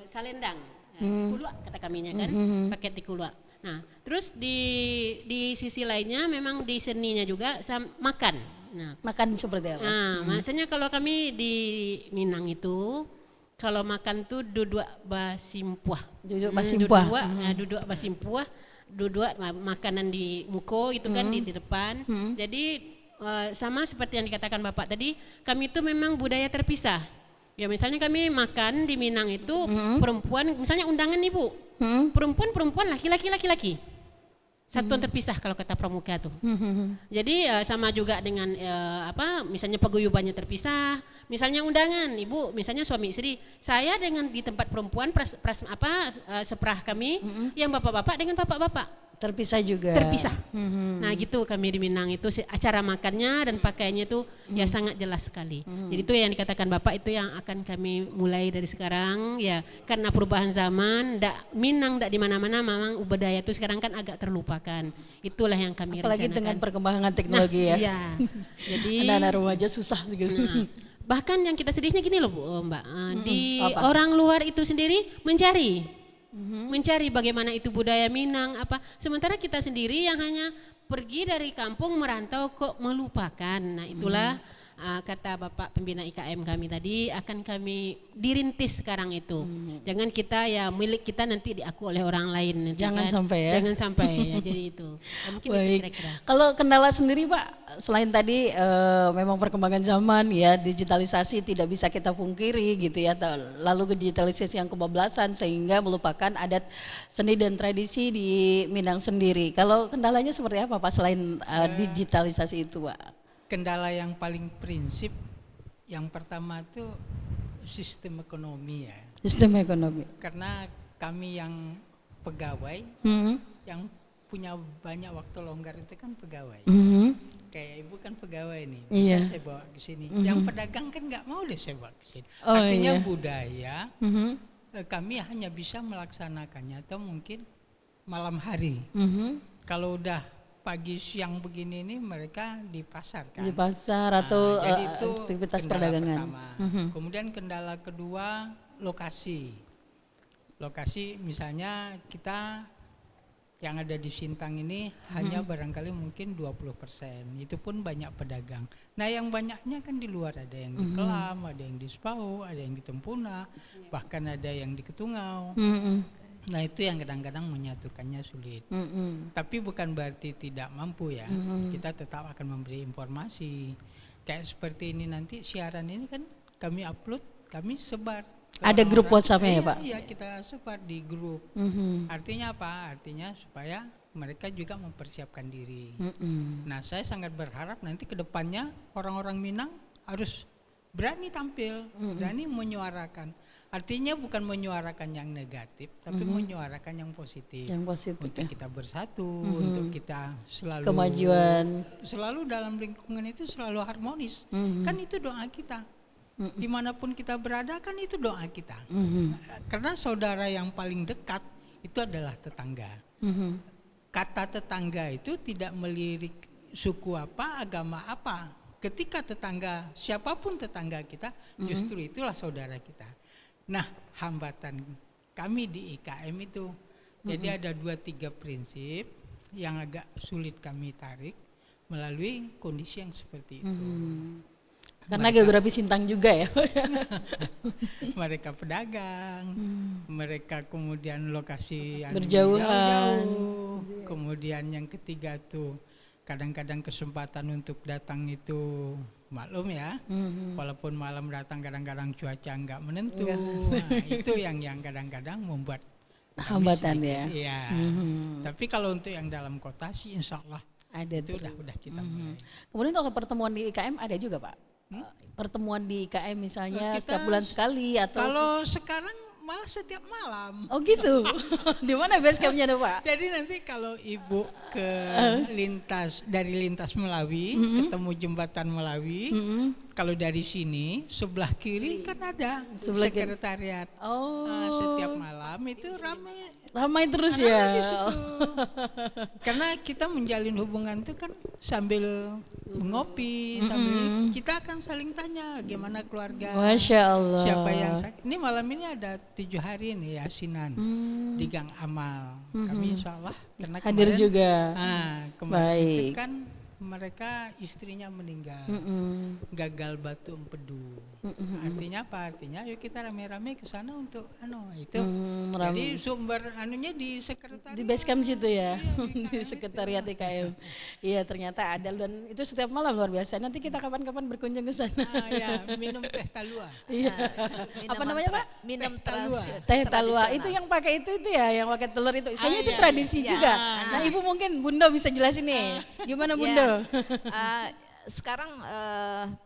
salendang. Tikulua kata kaminya kan, pakai tikulua. Nah, terus di sisi lainnya memang di seninya juga makan. Nah, makan seperti apa? Maksudnya kalau kami di Minang itu kalau makan tuh duduk basimpuah. Duduk basimpuah, duduk makanan di muko itu kan di depan. Jadi sama seperti yang dikatakan Bapak tadi, kami itu memang budaya terpisah. Ya misalnya kami makan di Minang itu perempuan, misalnya undangan Ibu. Perempuan, laki-laki. Satuan terpisah kalau kata pramuka tuh. Jadi sama juga dengan misalnya paguyubannya terpisah. Misalnya undangan ibu, misalnya suami istri, saya dengan di tempat perempuan seprah kami, yang bapak-bapak dengan bapak-bapak. Terpisah juga. Terpisah. Nah gitu kami di Minang itu acara makannya dan pakaiannya itu ya sangat jelas sekali. Jadi itu yang dikatakan Bapak itu yang akan kami mulai dari sekarang ya, karena perubahan zaman Minang di mana-mana memang budaya itu sekarang kan agak terlupakan. Itulah yang kami apalagi rencanakan. Dengan perkembangan teknologi ya. Iya. Jadi anak-anak remaja susah gitu. Bahkan yang kita sedihnya gini loh Bu, Mbak. Orang luar itu sendiri mencari bagaimana itu budaya Minang sementara kita sendiri yang hanya pergi dari kampung merantau kok melupakan. Nah itulah kata Bapak Pembina IKM kami tadi akan kami dirintis sekarang itu. Jangan kita ya milik kita nanti diaku oleh orang lain. Jangan sampai ya. Jangan sampai ya, jadi itu. Ya, mungkin baik. Itu kira-kira. Kalau kendala sendiri Pak, selain tadi memang perkembangan zaman ya, digitalisasi tidak bisa kita pungkiri gitu ya. Lalu digitalisasi yang kebablasan sehingga melupakan adat seni dan tradisi di Minang sendiri. Kalau kendalanya seperti apa Pak selain digitalisasi itu Pak? Kendala yang paling prinsip yang pertama itu sistem ekonomi ya. Sistem ekonomi. Karena kami yang pegawai yang punya banyak waktu longgar itu kan pegawai. Kayak ibu kan pegawai nih, bisa saya bawa ke sini. Yang pedagang kan nggak mau deh saya bawa ke sini. Artinya budaya kami hanya bisa melaksanakannya atau mungkin malam hari. Kalau udah pagi siang begini nih mereka di pasar kan. Di pasar atau jadi itu aktivitas kendala perdagangan. Pertama. Kemudian kendala kedua lokasi. Lokasi misalnya kita yang ada di Sintang ini hanya barangkali mungkin 20%. Itu pun banyak pedagang. Nah yang banyaknya kan di luar, ada yang di Kelam, ada yang di Sepau, ada yang di Tempuna, bahkan ada yang di Ketungau. Nah itu yang kadang-kadang menyatukannya sulit. Tapi bukan berarti tidak mampu ya. Kita tetap akan memberi informasi. Kayak seperti ini nanti siaran ini kan kami upload, kami sebar. Ada grup WhatsApp-nya ya Pak? Iya kita sebar di grup. Artinya apa? Artinya supaya mereka juga mempersiapkan diri. Nah saya sangat berharap nanti ke depannya orang-orang Minang harus berani tampil, berani menyuarakan. Artinya bukan menyuarakan yang negatif, tapi menyuarakan yang positif. Yang positif Untuk ya. kita bersatu, untuk kita selalu Kemajuan. selalu dalam lingkungan itu selalu harmonis. Kan itu doa kita. Dimanapun kita berada kan itu doa kita. Karena saudara yang paling dekat itu adalah tetangga. Kata tetangga itu tidak melirik suku apa, agama apa. Ketika tetangga, siapapun tetangga kita, justru itulah saudara kita. Nah, hambatan kami di IKM itu, jadi ada 2-3 prinsip yang agak sulit kami tarik melalui kondisi yang seperti itu. Karena geografi Sintang juga ya. Mereka pedagang, mereka kemudian lokasi Berjauhan. jauh-jauh. Kemudian yang ketiga tuh kadang-kadang kesempatan untuk datang itu maklum ya, walaupun malam datang kadang-kadang cuaca nggak menentu. Nah, itu yang kadang-kadang membuat kami Hambatan sedikit, ya. Iya. Tapi kalau untuk yang dalam kota sih insya Allah Ada itu tuh. udah kita mulai. Kemudian kalau pertemuan di IKM ada juga Pak? Pertemuan di IKM misalnya Kita setiap bulan sekali atau? Kalau sekarang malah setiap malam. Oh gitu. Di mana base campnya tuh Pak? Jadi nanti kalau ibu ke dari lintas Melawi, ketemu jembatan Melawi, kalau dari sini sebelah kiri kan ada Sebelah kiri. sekretariat. Oh. Nah, setiap malam itu Ramai terus ramai ya. di situ. Karena kita menjalin hubungan itu kan sambil mengopi, sambil kita akan saling tanya gimana keluarga. Masya Allah. Siapa yang sakit? Ini malam ini ada 7 hari nih yasinan di Gang Amal. Kami insya Allah karena Hadir kemarin, juga. kemarin itu Baik. kan mereka istrinya meninggal, gagal batu empedu. Artinya apa? Artinya yuk kita rame-rame ke sana untuk itu. Jadi sumber anunya di sekretariat. Di base camp situ ya, Iya, di sekretariat IKM. Iya ternyata ada dan itu setiap malam luar biasa. Nanti kita kapan-kapan berkunjung ke sana. Ya, minum teh talua. Iya. Apa namanya Pak? Minum Teh talua. Teh talua. tradisional. Itu yang pakai itu ya, yang pakai telur itu. Kayaknya itu iya, tradisi iya. juga. Iya. Nah Ibu mungkin Bunda bisa jelasin nih. Gimana Bunda? Sekarang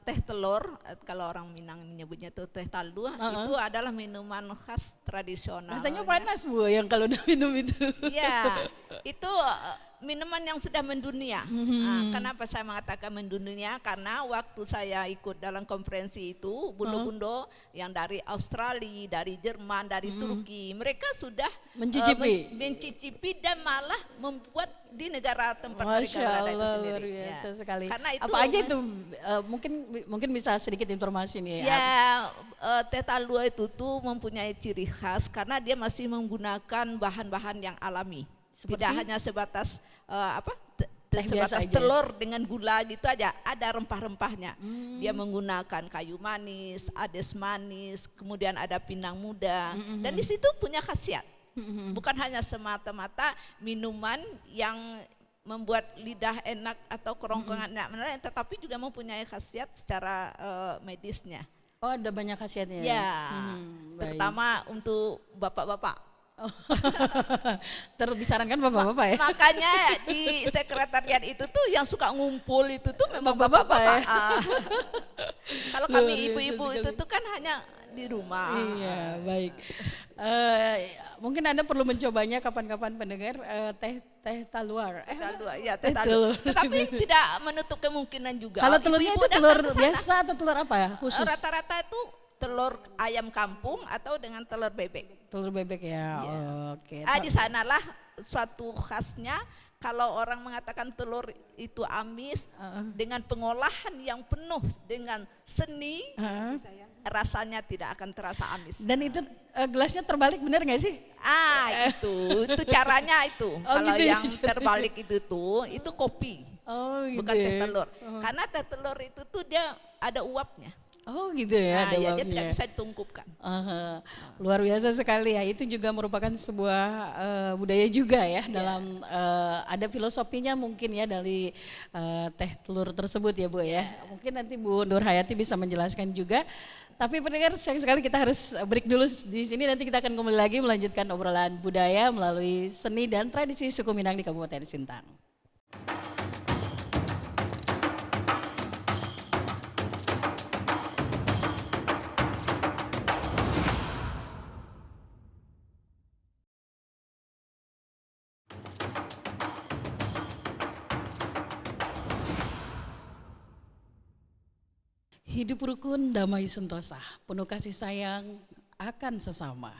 teh telur, kalau orang Minang menyebutnya itu teh talua, itu adalah minuman khas tradisional. Katanya panas Bu yang kalau udah minum itu. Ya, itu minuman yang sudah mendunia. Kenapa saya mengatakan mendunia? Karena waktu saya ikut dalam konferensi itu, bundo-bundo yang dari Australia, dari Jerman, dari Turki, mereka sudah mencicipi dan malah membuat di negara tempat mereka Masya berada itu Allah sendiri. luar biasa sekali. Karena itu Apa aja itu mungkin bisa sedikit informasi nih. teh talua itu tuh mempunyai ciri khas karena dia masih menggunakan bahan-bahan yang alami. Tidak hanya sebatas sebatas aja. telur dengan gula gitu aja, ada rempah-rempahnya. Dia menggunakan kayu manis, ades manis, kemudian ada pinang muda, dan di situ punya khasiat. Bukan hanya semata-mata minuman yang membuat lidah enak atau kerongkongan enak, tetapi juga mempunyai khasiat secara medisnya. Oh ada banyak khasiatnya. Ya, terutama untuk bapak-bapak. Disarankan bapak-bapak ya. Makanya di sekretariat itu tuh yang suka ngumpul itu tuh memang Bapak-bapak bapak-bapak. ya? Kalau kami Luar biasa ibu-ibu itu sekali. tuh kan hanya di rumah. Iya baik. Mungkin Anda perlu mencobanya kapan-kapan pendengar teh taluar. Teh talua. Tetapi tidak menutup kemungkinan juga. Kalau telurnya Ibu-ibu itu telur datang ke sana. biasa atau telur apa ya khusus? Rata-rata itu telur ayam kampung atau dengan telur bebek. Telur bebek ya. Iya. Oke. Di sanalah suatu khasnya kalau orang mengatakan telur itu amis dengan pengolahan yang penuh dengan seni, rasanya tidak akan terasa amis. Dan itu gelasnya terbalik bener nggak sih? Itu caranya itu. Kalau gitu ya yang terbalik itu kopi, Oh gitu. bukan teh telur. Karena teh telur itu tuh dia ada uapnya. Oh gitu ya, ada Dia uapnya. tidak bisa ditungkupkan. Luar biasa sekali ya. Itu juga merupakan sebuah budaya juga ya dalam ada filosofinya mungkin ya dari teh telur tersebut ya Bu ya. Mungkin nanti Bu Nur Hayati bisa menjelaskan juga. Tapi pendengar sayang sekali kita harus break dulu di sini. Nanti kita akan kembali lagi melanjutkan obrolan budaya melalui seni dan tradisi suku Minang di Kabupaten Sintang. Hidup rukun, damai sentosa, penuh kasih sayang akan sesama.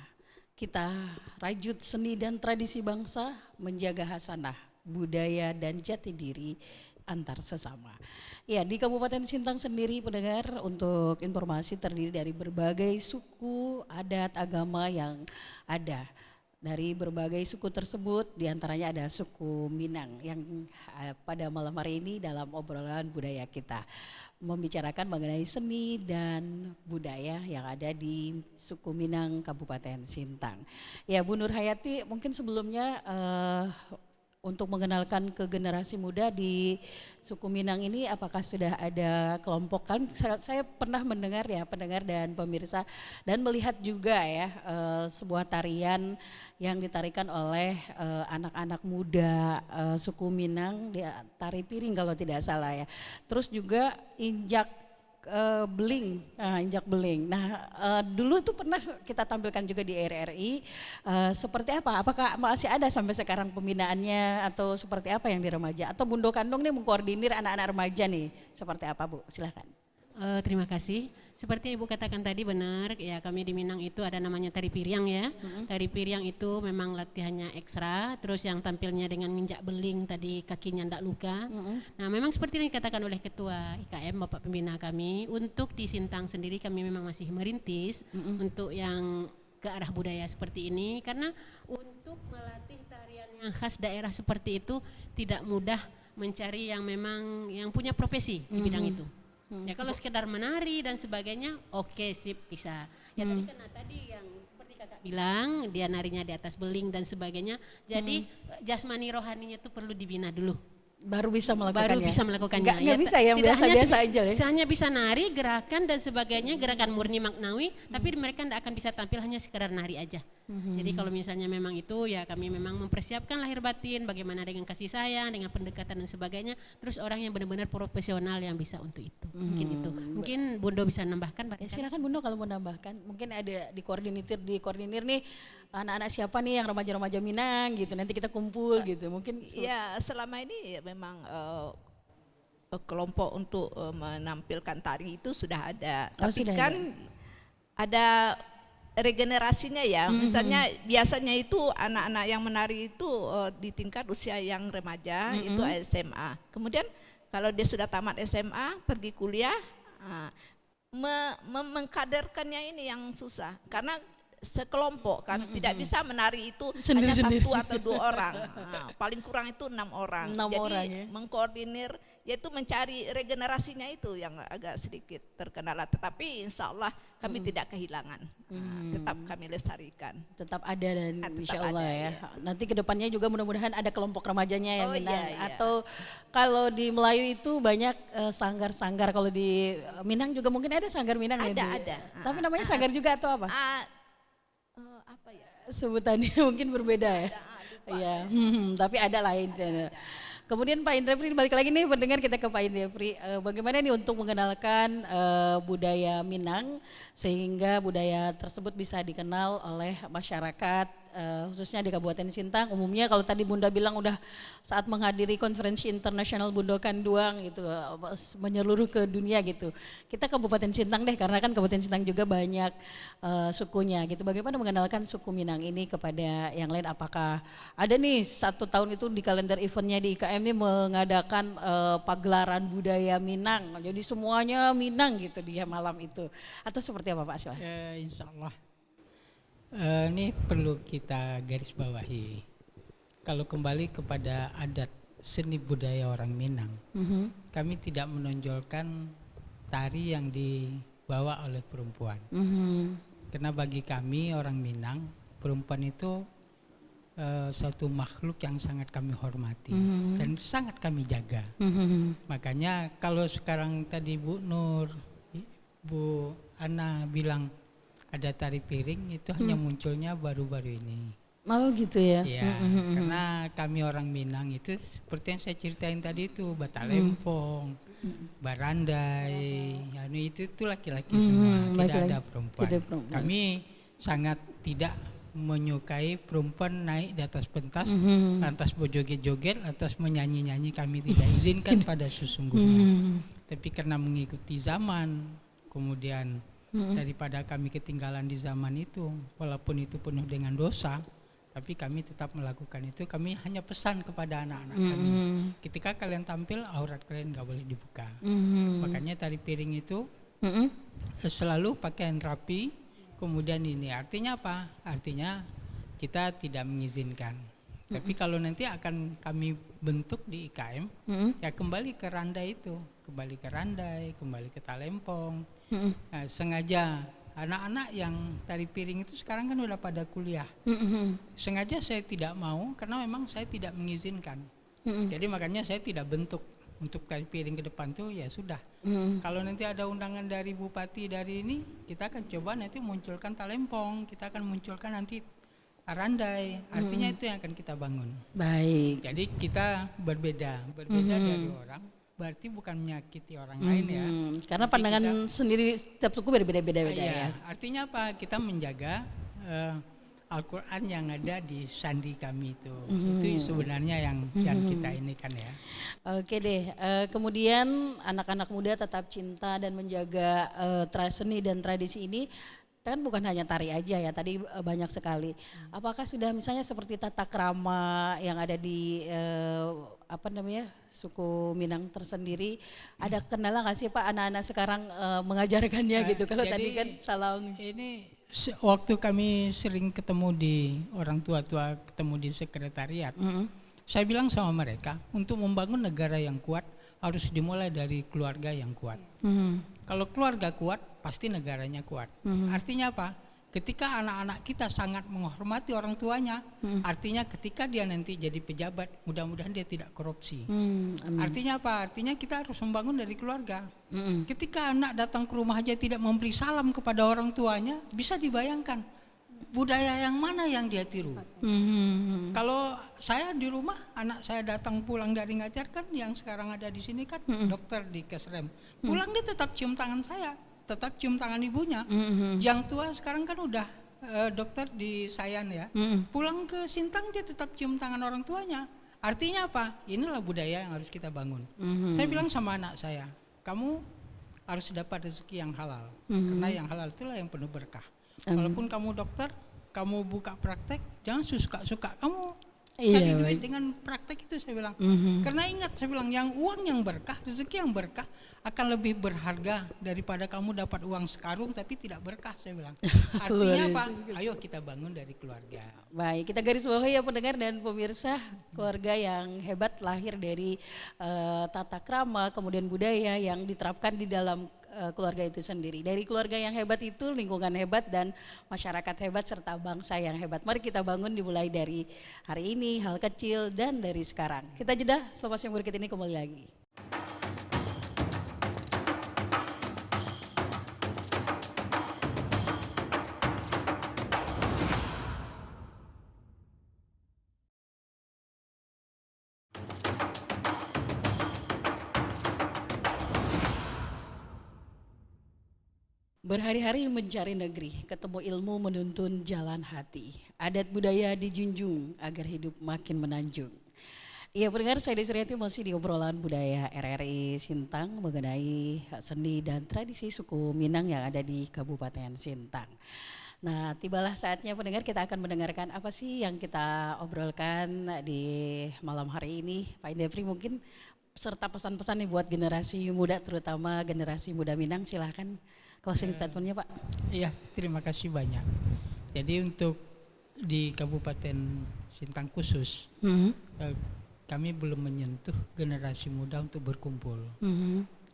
Kita rajut seni dan tradisi bangsa, menjaga hasanah, budaya dan jati diri antar sesama. Ya, di Kabupaten Sintang sendiri pendengar, untuk informasi terdiri dari berbagai suku, adat, agama yang ada. Dari berbagai suku tersebut, diantaranya ada suku Minang yang pada malam hari ini dalam obrolan budaya kita membicarakan mengenai seni dan budaya yang ada di suku Minang Kabupaten Sintang. Ya, Bu Nur Hayati, mungkin sebelumnya untuk mengenalkan ke generasi muda di suku Minang ini, apakah sudah ada kelompok? Kan saya pernah mendengar ya, pendengar dan pemirsa, dan melihat juga ya sebuah tarian yang ditarikan oleh anak-anak muda suku Minang, tari piring kalau tidak salah ya. Terus juga injak beling, injak beling. Nah, dulu tuh pernah kita tampilkan juga di RRI. Seperti apa? Apakah masih ada sampai sekarang pembinaannya atau seperti apa yang di remaja? Atau Bundo Kandung nih mengkoordinir anak-anak remaja nih? Seperti apa, Bu? Silahkan. Terima kasih. Seperti Ibu katakan tadi benar, ya kami di Minang itu ada namanya tari piryang ya. Tari piryang itu memang latihannya ekstra, terus yang tampilnya dengan nginjak beling tadi kakinya ndak luka. Nah, memang seperti yang dikatakan oleh Ketua IKM Bapak Pembina kami, untuk di Sintang sendiri kami memang masih merintis untuk yang ke arah budaya seperti ini, karena untuk melatih tarian yang khas daerah seperti itu tidak mudah mencari yang memang yang punya profesi di bidang itu. Ya kalau sekedar menari dan sebagainya, oke, sip, bisa. Ya tadi yang seperti kakak bilang, dia narinya di atas beling dan sebagainya. Jadi jasmani rohaninya itu perlu dibina dulu. Baru bisa melakukannya. Baru bisa melakukannya. Nggak bisa yang biasa-biasa aja ya. Hanya bisa nari, gerakan dan sebagainya, gerakan murni maknawi, tapi mereka tidak akan bisa tampil hanya sekedar nari aja. Jadi kalau misalnya memang itu, ya kami memang mempersiapkan lahir batin, bagaimana dengan kasih sayang, dengan pendekatan dan sebagainya, terus orang yang benar-benar profesional yang bisa untuk itu. Mungkin itu. Mungkin Bundo bisa nambahkan. Ya, silakan Bundo kalau mau nambahkan. Mungkin ada dikoordinir nih anak-anak siapa nih yang remaja-remaja Minang gitu. Nanti kita kumpul gitu. Mungkin ya selama ini memang kelompok untuk menampilkan tari itu sudah ada. Tapi sudah kan ada regenerasinya ya. Misalnya biasanya itu anak-anak yang menari itu di tingkat usia yang remaja, itu SMA. Kemudian kalau dia sudah tamat SMA, pergi kuliah, mengkaderkannya ini yang susah. Karena sekelompok kan tidak bisa menari itu hanya satu atau dua orang, paling kurang itu 6 orang. Jadi mengkoordinir, yaitu mencari regenerasinya itu yang agak sedikit terkendala. Tetapi insya Allah kami tidak kehilangan, tetap kami lestarikan. Tetap ada dan insya Allah ya. Nanti kedepannya juga mudah-mudahan ada kelompok remajanya yang Minang. Atau kalau di Melayu itu banyak sanggar-sanggar. Kalau di Minang juga mungkin ada sanggar Minang ya? Ada. Tapi namanya sanggar juga atau apa? Apa ya? Sebutannya mungkin berbeda ya. Iya, tapi ada lain. Kemudian Pak Indrefri, balik lagi nih pendengar, kita ke Pak Indrefri. Bagaimana nih untuk mengenalkan budaya Minang sehingga budaya tersebut bisa dikenal oleh masyarakat, khususnya di Kabupaten Sintang. Umumnya kalau tadi Bunda bilang udah saat menghadiri konferensi internasional Bundo Kanduang gitu, menyeluruh ke dunia gitu. Kita Kabupaten Sintang deh, karena kan Kabupaten Sintang juga banyak sukunya gitu. Bagaimana mengenalkan suku Minang ini kepada yang lain? Apakah ada nih 1 tahun itu di kalender eventnya di IKM ini mengadakan pagelaran budaya Minang, jadi semuanya Minang gitu dia malam itu, atau seperti apa Pak Aswa? Insya Allah ini perlu kita garis bawahi. Kalau kembali kepada adat seni budaya orang Minang, kami tidak menonjolkan tari yang dibawa oleh perempuan. Karena bagi kami orang Minang, perempuan itu suatu makhluk yang sangat kami hormati dan sangat kami jaga. Makanya kalau sekarang tadi Bu Nur, Bu Ana bilang ada tari piring, itu hanya munculnya baru-baru ini. Oh gitu ya? Ya, karena kami orang Minang itu seperti yang saya ceritain tadi itu, Batalempong, Barandai, itu laki-laki semua, tidak ada perempuan. Kami sangat tidak menyukai perempuan naik di atas pentas, lantas berjoget-joget, lantas menyanyi-nyanyi, kami tidak izinkan pada sesungguhnya. Tapi karena mengikuti zaman, kemudian daripada kami ketinggalan di zaman itu, walaupun itu penuh dengan dosa, tapi kami tetap melakukan itu. Kami hanya pesan kepada anak-anak kami, ketika kalian tampil aurat kalian nggak boleh dibuka. Makanya tari piring itu selalu pakaian rapi. Kemudian ini artinya apa? Artinya kita tidak mengizinkan. Tapi kalau nanti akan kami bentuk di IKM, ya kembali ke randai itu, kembali ke randai, kembali ke talempong. Nah, sengaja anak-anak yang tari piring itu sekarang kan udah pada kuliah. Sengaja saya tidak mau karena memang saya tidak mengizinkan. Jadi makanya saya tidak bentuk untuk tari piring ke depan tuh, ya sudah. Kalau nanti ada undangan dari bupati dari ini, kita akan coba nanti munculkan talempong, kita akan munculkan nanti randai, artinya itu yang akan kita bangun. Baik. Jadi kita berbeda dari orang, berarti bukan menyakiti orang lain ya. Karena Jadi pandangan sendiri setiap suku berbeda-beda ya. Artinya apa? Kita menjaga Al-Quran yang ada di sandi kami itu. Itu sebenarnya yang kita ini kan ya. Oke deh, kemudian anak-anak muda tetap cinta dan menjaga seni dan tradisi ini. Kan bukan hanya tari aja ya, tadi banyak sekali. Apakah sudah misalnya seperti tata krama yang ada di suku Minang tersendiri, ada kendala nggak sih Pak anak-anak sekarang mengajarkannya gitu? Kalau tadi kan salam. Ini waktu kami sering ketemu di orang tua-tua, ketemu di sekretariat, saya bilang sama mereka, untuk membangun negara yang kuat harus dimulai dari keluarga yang kuat. Kalau keluarga kuat, pasti negaranya kuat. Artinya apa? Ketika anak-anak kita sangat menghormati orang tuanya, artinya ketika dia nanti jadi pejabat, mudah-mudahan dia tidak korupsi. Artinya apa? Artinya kita harus membangun dari keluarga. Ketika anak datang ke rumah aja tidak memberi salam kepada orang tuanya, bisa dibayangkan budaya yang mana yang dia tiru. Kalau saya di rumah, anak saya datang pulang dari ngajar kan, yang sekarang ada di sini kan dokter di Kesrem, pulang dia tetap cium tangan saya, tetap cium tangan ibunya. Yang tua sekarang kan udah dokter di Sayan ya, pulang ke Sintang dia tetap cium tangan orang tuanya. Artinya apa? Inilah budaya yang harus kita bangun. Saya bilang sama anak saya, kamu harus dapat rezeki yang halal, karena yang halal itulah yang penuh berkah. Walaupun kamu dokter, kamu buka praktek, jangan suka-suka kamu cari duit dengan praktek itu, saya bilang. Karena ingat, saya bilang, yang uang yang berkah, rezeki yang berkah akan lebih berharga daripada kamu dapat uang sekarung tapi tidak berkah, saya bilang. Artinya apa? Ayo kita bangun dari keluarga. Baik, kita garis bawahi ya pendengar dan pemirsa, keluarga yang hebat lahir dari tata krama, kemudian budaya yang diterapkan di dalam keluarga itu sendiri. Dari keluarga yang hebat itu lingkungan hebat dan masyarakat hebat serta bangsa yang hebat. Mari kita bangun dimulai dari hari ini, hal kecil dan dari sekarang. Kita jeda, selepas yang berikut ini kembali lagi. Berhari-hari mencari negeri, ketemu ilmu menuntun jalan hati. Adat budaya dijunjung agar hidup makin menanjung. Iya pendengar, saya Desriati masih di obrolan budaya RRI Sintang mengenai seni dan tradisi suku Minang yang ada di Kabupaten Sintang. Nah, tibalah saatnya pendengar kita akan mendengarkan apa sih yang kita obrolkan di malam hari ini. Pak Indefri mungkin serta pesan-pesan nih buat generasi muda, terutama generasi muda Minang, silahkan. Closing statementnya Pak. Iya, terima kasih banyak. Jadi untuk di Kabupaten Sintang khusus, kami belum menyentuh generasi muda untuk berkumpul.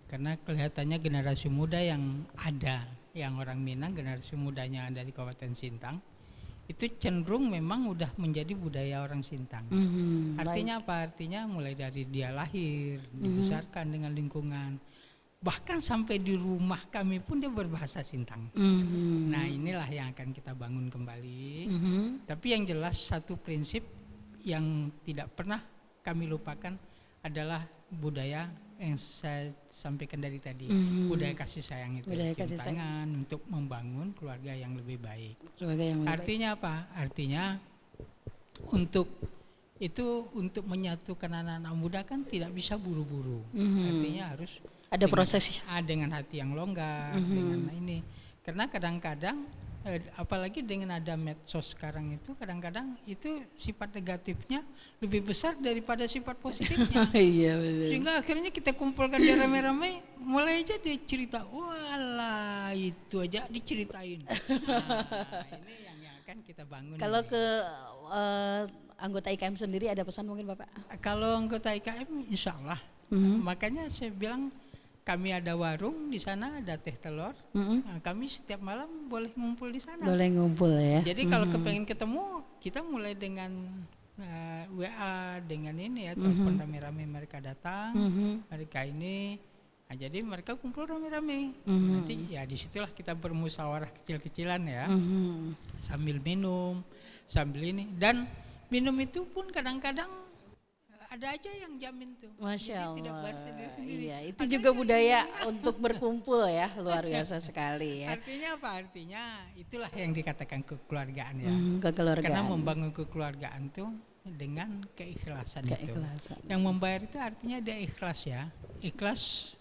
Karena kelihatannya generasi muda yang ada, yang orang Minang, generasi mudanya dari Kabupaten Sintang, itu cenderung memang udah menjadi budaya orang Sintang. Artinya apa? Artinya mulai dari dia lahir, dibesarkan dengan lingkungan, bahkan sampai di rumah kami pun dia berbahasa Sintang. Nah inilah yang akan kita bangun kembali. Tapi yang jelas satu prinsip yang tidak pernah kami lupakan adalah budaya yang saya sampaikan dari tadi, budaya kasih sayang itu, tangan untuk membangun keluarga yang lebih baik. Artinya apa? Artinya untuk itu untuk menyatukan anak-anak muda kan tidak bisa buru-buru. Artinya harus ada proses dengan hati yang longgar, dengan ini. Karena kadang-kadang apalagi dengan ada medsos sekarang itu, kadang-kadang itu sifat negatifnya lebih besar daripada sifat positifnya. Iya benar. Sehingga akhirnya kita kumpulkan dia rame-rame, mulai aja dia cerita, walah itu aja diceritain. Ini yang akan kita bangun. Kalau ke anggota IKM sendiri ada pesan mungkin Bapak? Kalau anggota IKM insya Allah. Makanya saya bilang kami ada warung di sana, ada teh telur. Nah, kami setiap malam boleh ngumpul di sana. Boleh ngumpul ya. Jadi kalau kepengen ketemu, kita mulai dengan WA, dengan ini ya, telepon rame-rame mereka datang, mereka ini. Nah, jadi mereka kumpul rame-rame. Nanti ya disitulah kita bermusyawarah kecil-kecilan ya, sambil minum, sambil ini. Dan minum itu pun kadang-kadang ada aja yang jamin tuh. Masya Allah. Jadi tidak bayar sendiri-sendiri. Iya, itu juga budaya untuk berkumpul ya, luar biasa sekali ya. Artinya apa? Artinya itulah yang dikatakan kekeluargaan ya. Kekeluargaan. Karena membangun kekeluargaan tuh dengan keikhlasan itu. Yang membayar itu artinya dia ikhlas ya. Ikhlas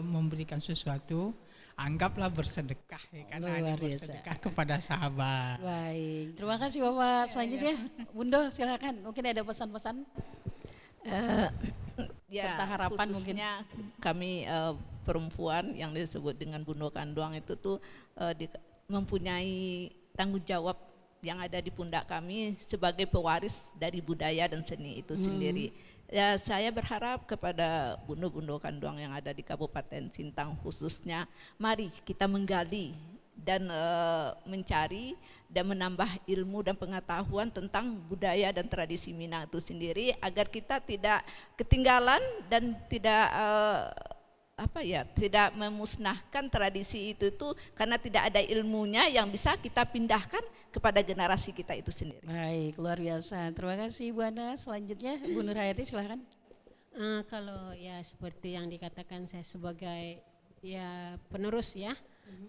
memberikan sesuatu. Anggaplah bersedekah ya, karena ada bersedekah kepada sahabat. Baik, terima kasih Bapak. Selanjutnya Bundo silakan, mungkin ada pesan-pesan serta harapan khususnya mungkin. Kami perempuan yang disebut dengan Bundo Kandoang itu tuh mempunyai tanggung jawab yang ada di pundak kami sebagai pewaris dari budaya dan seni itu sendiri. Ya, saya berharap kepada bundo-bundo Kandoang yang ada di Kabupaten Sintang khususnya, mari kita menggali dan mencari dan menambah ilmu dan pengetahuan tentang budaya dan tradisi Minang itu sendiri agar kita tidak ketinggalan dan tidak tidak memusnahkan tradisi itu karena tidak ada ilmunya yang bisa kita pindahkan kepada generasi kita itu sendiri. Baik, luar biasa. Terima kasih Bu Ana. Selanjutnya Bu Nurhayati silahkan. Kalau ya seperti yang dikatakan, saya sebagai ya penerus ya,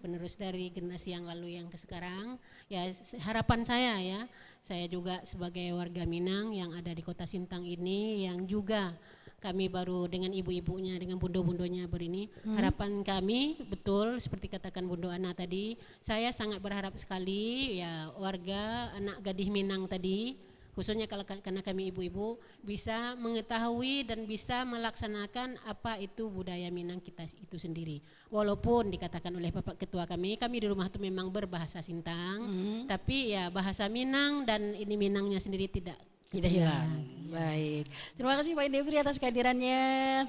penerus dari generasi yang lalu yang ke sekarang. Ya harapan saya juga sebagai warga Minang yang ada di Kota Sintang ini, yang juga kami baru dengan ibu-ibunya, dengan bundo-bundonya berini. Harapan kami betul seperti katakan Bundo Ana tadi, saya sangat berharap sekali ya warga anak gadis Minang tadi, khususnya karena kami ibu-ibu bisa mengetahui dan bisa melaksanakan apa itu budaya Minang kita itu sendiri. Walaupun dikatakan oleh Bapak Ketua kami di rumah itu memang berbahasa Sintang, tapi ya bahasa Minang dan ini Minangnya sendiri tidak hilang. Baik, terima kasih Pak Indefri atas kehadirannya,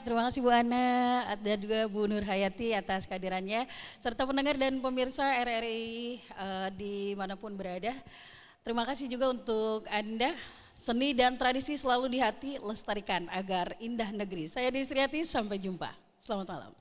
terima kasih Bu Ana, ada juga Bu Nurhayati atas kehadirannya, serta pendengar dan pemirsa RRI dimanapun berada. Terima kasih juga untuk Anda, seni dan tradisi selalu di hati, lestarikan agar indah negeri. Saya Desriati, sampai jumpa, selamat malam.